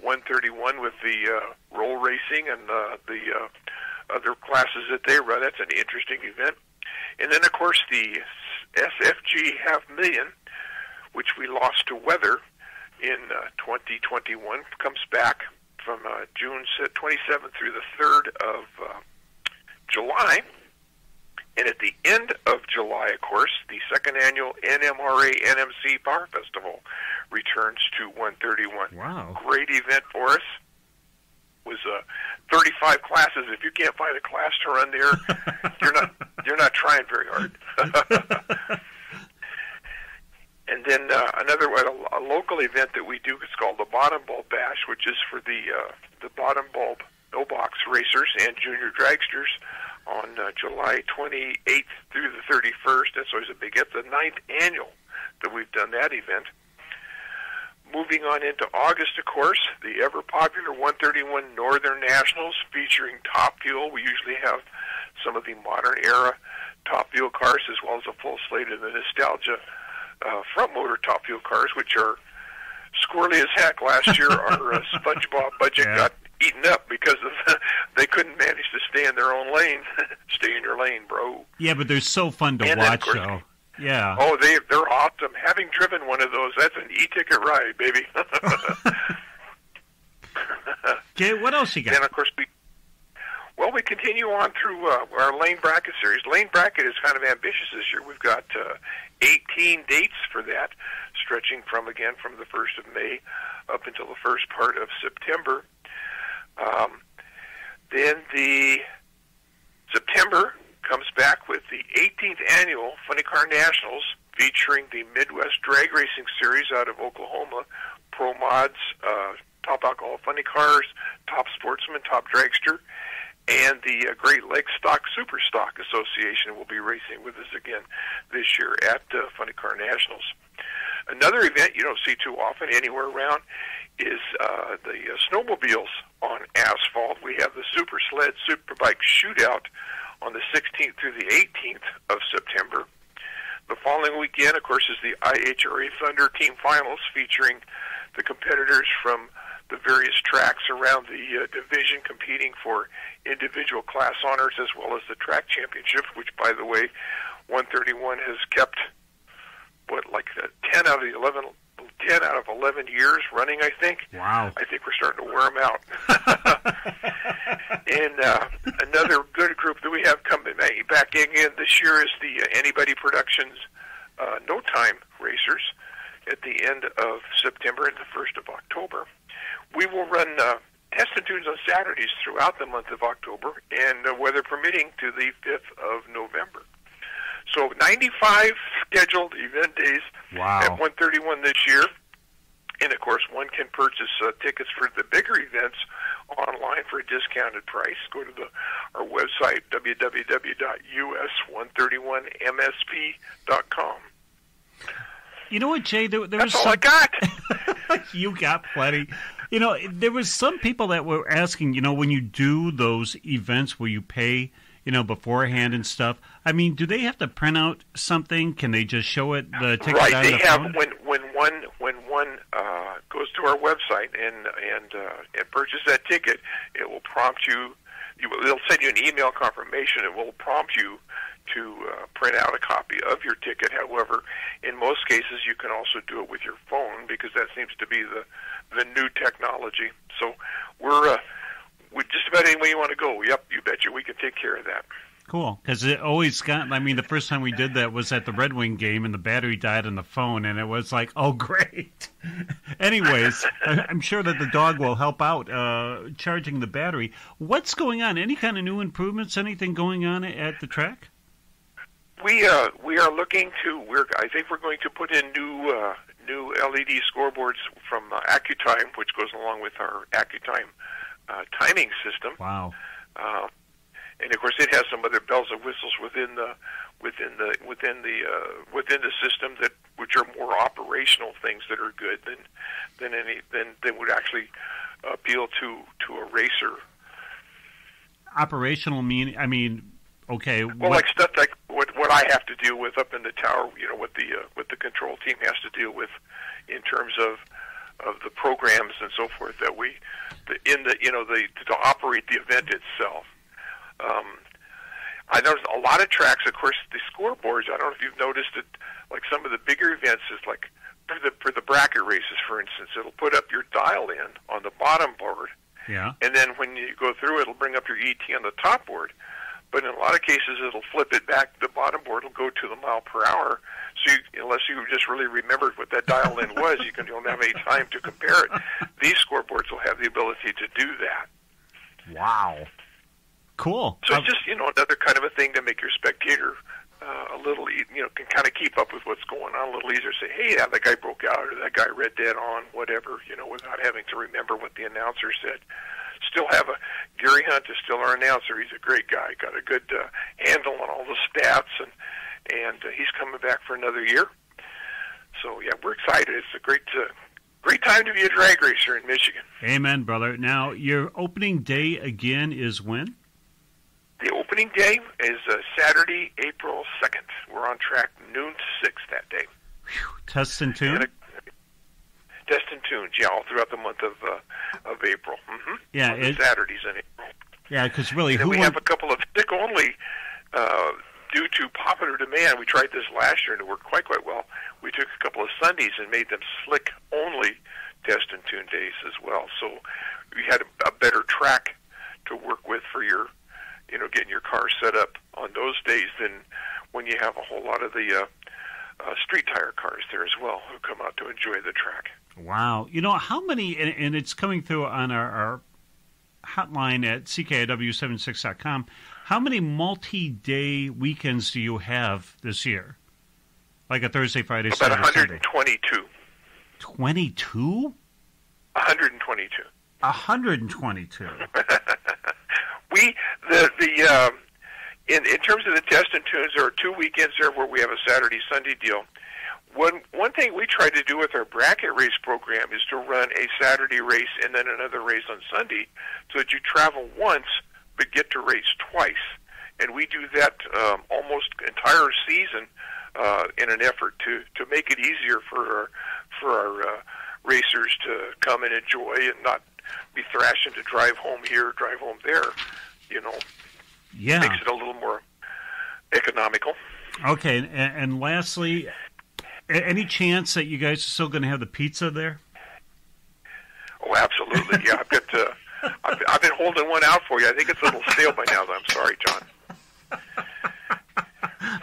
131 with the roll racing and the other classes that they run. That's an interesting event. And then, of course, the SFG $500,000, which we lost to weather in 2021, comes back from June 27th through the 3rd of July. And at the end of July, of course, the 2nd annual NMRA NMC Power Festival returns to 131. Wow. Great event for us. It was 35 classes. If you can't find a class to run there, you're not trying very hard. And then a local event that we do is called the Bottom Bulb Bash, which is for the bottom bulb no box racers and junior dragsters on July 28th through the 31st. That's always a big. It's the 9th annual that we've done that event. Moving on into August, of course, the ever popular 131 Northern Nationals featuring Top Fuel. We usually have some of the modern era Top Fuel cars as well as a full slate of the nostalgia front motor Top Fuel cars, which are squirrely as heck. Last year, our SpongeBob budget got eaten up because of they couldn't manage to stay in their own lane. Stay in your lane, bro. Yeah, but they're so fun to watch, though. Yeah. Oh, they're awesome. Having driven one of those, that's an e-ticket ride, baby. Okay, what else you got? Then, of course, we continue on through our Lane Bracket series. Lane Bracket is kind of ambitious this year. We've got 18 dates for that, stretching from the 1st of May up until the first part of September. Then the September comes back with the 18th annual Funny Car Nationals, featuring the Midwest Drag Racing Series out of Oklahoma, Pro Mods, Top Alcohol Funny Cars, Top Sportsman, Top Dragster, and the Great Lakes Stock Super Stock Association will be racing with us again this year at Funny Car Nationals. Another event you don't see too often anywhere around is the snowmobiles on asphalt. We have the Super Sled Superbike Shootout on the 16th through the 18th of September. The following weekend, of course, is the IHRA Thunder Team Finals, featuring the competitors from the various tracks around the division competing for individual class honors, as well as the track championship, which, by the way, 131 has kept, 10 out of 11 years running, I think. Wow. I think we're starting to wear them out. And another good group that we have coming back in this year is the Anybody Productions No Time Racers at the end of September and the 1st of October. We will run test and tunes on Saturdays throughout the month of October, and weather permitting, to the 5th of November. So 95 scheduled event days at 131 this year. And, of course, one can purchase tickets for the bigger events online for a discounted price. Go to our website, www.us131msp.com. You know what, Jay? There That's was all I got. You got plenty. You know, there was some people that were asking, you know, when you do those events where you pay, you know, beforehand and stuff, I mean, do they have to print out something? Can they just show it, the ticket right, on they the have, phone? when one goes to our website and purchases that ticket, it will prompt you, they'll send you an email confirmation. It will prompt you to print out a copy of your ticket. However, in most cases, you can also do it with your phone, because that seems to be the new technology. So we're just about any way you want to go. Yep, you betcha. We can take care of that. Cool, because it always got, I mean, the first time we did that was at the Red Wing game, and the battery died on the phone, and it was like, oh, great. Anyways, I'm sure that the dog will help out charging the battery. What's going on? Any kind of new improvements, anything going on at the track? We are looking to. I think we're going to put in new LED scoreboards from AccuTime, which goes along with our AccuTime timing system. Wow. And of course, it has some other bells and whistles within the system which are more operational things that are good than would actually appeal to a racer. Operational okay. Well, like stuff like what I have to deal with up in the tower, you know, what the control team has to deal with in terms of the programs and so forth that to operate the event itself. I noticed a lot of tracks, of course, the scoreboards. I don't know if you've noticed it. Like some of the bigger events is like for the bracket races, for instance, it'll put up your dial in on the bottom board. Yeah. And then when you go through, it'll bring up your ET on the top board. But in a lot of cases, it'll flip it back. The bottom board will go to the mile per hour. So unless you just really remembered what that dial in was, you don't have any time to compare it. These scoreboards will have the ability to do that. Wow. Cool. So it's just, another kind of a thing to make your spectator a little, can kind of keep up with what's going on a little easier. Say, hey, that guy broke out, or that guy read dead on, whatever, without having to remember what the announcer said. Still have Gary Hunt is still our announcer. He's a great guy. Got a good handle on all the stats, and he's coming back for another year. So yeah, we're excited. It's a great time to be a drag racer in Michigan. Amen, brother. Now, your opening day again is when? The opening day is Saturday, April 2nd. We're on track noon to 6 that day. Whew. Test and tune? Test and tunes, yeah, all throughout the month of April. Mm-hmm. Yeah, on the Saturdays in April. Yeah, because really, and we have a couple of stick-only, due to popular demand. We tried this last year, and it worked quite well. We took a couple of Sundays and made them slick-only test and tune days as well. So we had a better track to work with for your, getting your car set up on those days than when you have a whole lot of the street tire cars there as well who come out to enjoy the track. Wow. How many, and it's coming through on our hotline at CKiW76.com, how many multi-day weekends do you have this year? Like a Thursday, Friday, About Saturday, 122. Sunday. 22? 122. 122. In terms of the test and tunes, there are 2 weekends there where we have a Saturday, Sunday deal. One thing we try to do with our bracket race program is to run a Saturday race and then another race on Sunday so that you travel once but get to race twice and we do that almost entire season in an effort to make it easier for our racers to come and enjoy and not be thrashing to drive home here, drive home there. You know, yeah, makes it a little more economical. Okay, and lastly, any chance that you guys are still going to have the pizza there? Oh, absolutely. Yeah, I've been holding one out for you. I think it's a little stale by now, though. I'm sorry, John.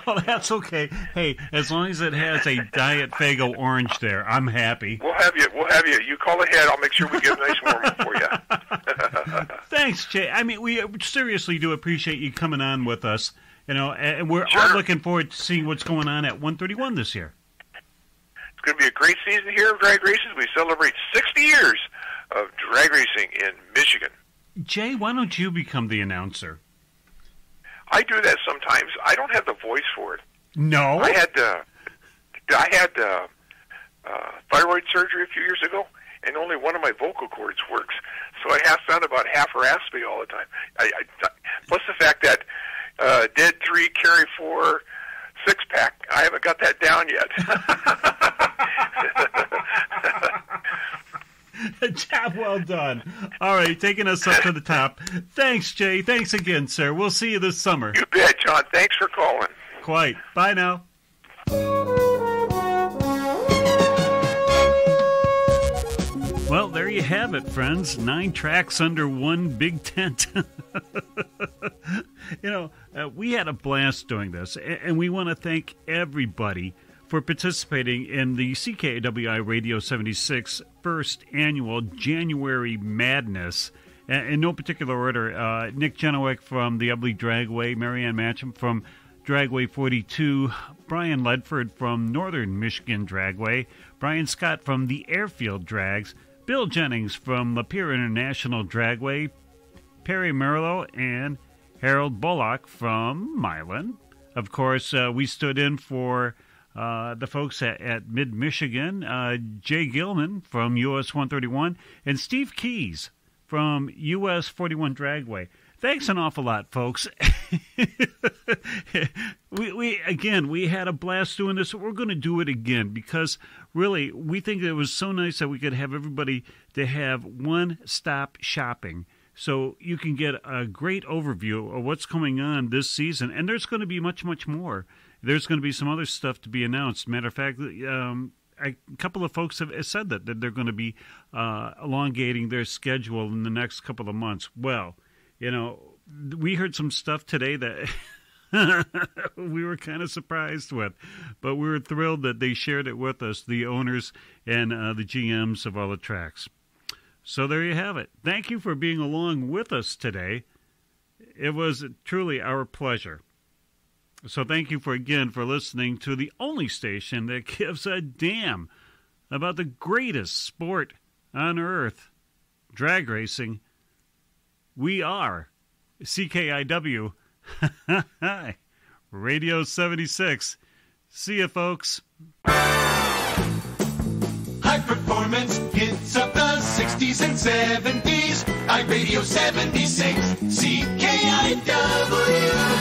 Well, that's okay. Hey, as long as it has a Diet Faygo orange there, I'm happy. We'll have you. You call ahead. I'll make sure we get a nice warm one for you. Thanks, Jay. I mean, we seriously do appreciate you coming on with us. You know, and we're all looking forward to seeing what's going on at 131 this year. It's going to be a great season here of drag races. We celebrate 60 years of drag racing in Michigan. Jay, why don't you become the announcer? I do that sometimes. I don't have the voice for it. No? I had thyroid surgery a few years ago, and only one of my vocal cords works. So I sound about half raspy all the time. Plus the fact that dead 3, carry 4, 6-pack, I haven't got that down yet. Job well done. All right, taking us up to the top. Thanks, Jay. Thanks again, sir. We'll see you this summer. You bet, John. Thanks for calling. Quite. Bye now. Well, there you have it, friends. 9 tracks under one big tent. You know, we had a blast doing this, and we want to thank everybody for participating in the CKiW iRADIO 76 first annual January Madness. In no particular order, Nick Genowick from the Ubly Dragway, Marianne Matcham from Dragway 42, Brian Ledford from Northern Michigan Dragway, Brian Scott from the Airfield Drags, Bill Jennings from Lapeer International Dragway, Perry Merlot, and Harold Bullock from Milan. Of course, we stood in for the folks at Mid-Michigan, Jay Gilman from US 131, and Steve Keys from US 41 Dragway. Thanks an awful lot, folks. we had a blast doing this. We're going to do it again because, really, we think it was so nice that we could have everybody to have one-stop shopping. So you can get a great overview of what's coming on this season. And there's going to be much, much more. There's going to be some other stuff to be announced. Matter of fact, a couple of folks have said that they're going to be elongating their schedule in the next couple of months. Well, you know, we heard some stuff today that we were kind of surprised with, but we were thrilled that they shared it with us, the owners and the GMs of all the tracks. So there you have it. Thank you for being along with us today. It was truly our pleasure. So thank you for listening to the only station that gives a damn about the greatest sport on earth, drag racing. We are CKiW Radio 76. See ya, folks. High performance hits of the 60s and 70s. iRadio 76. CKiW.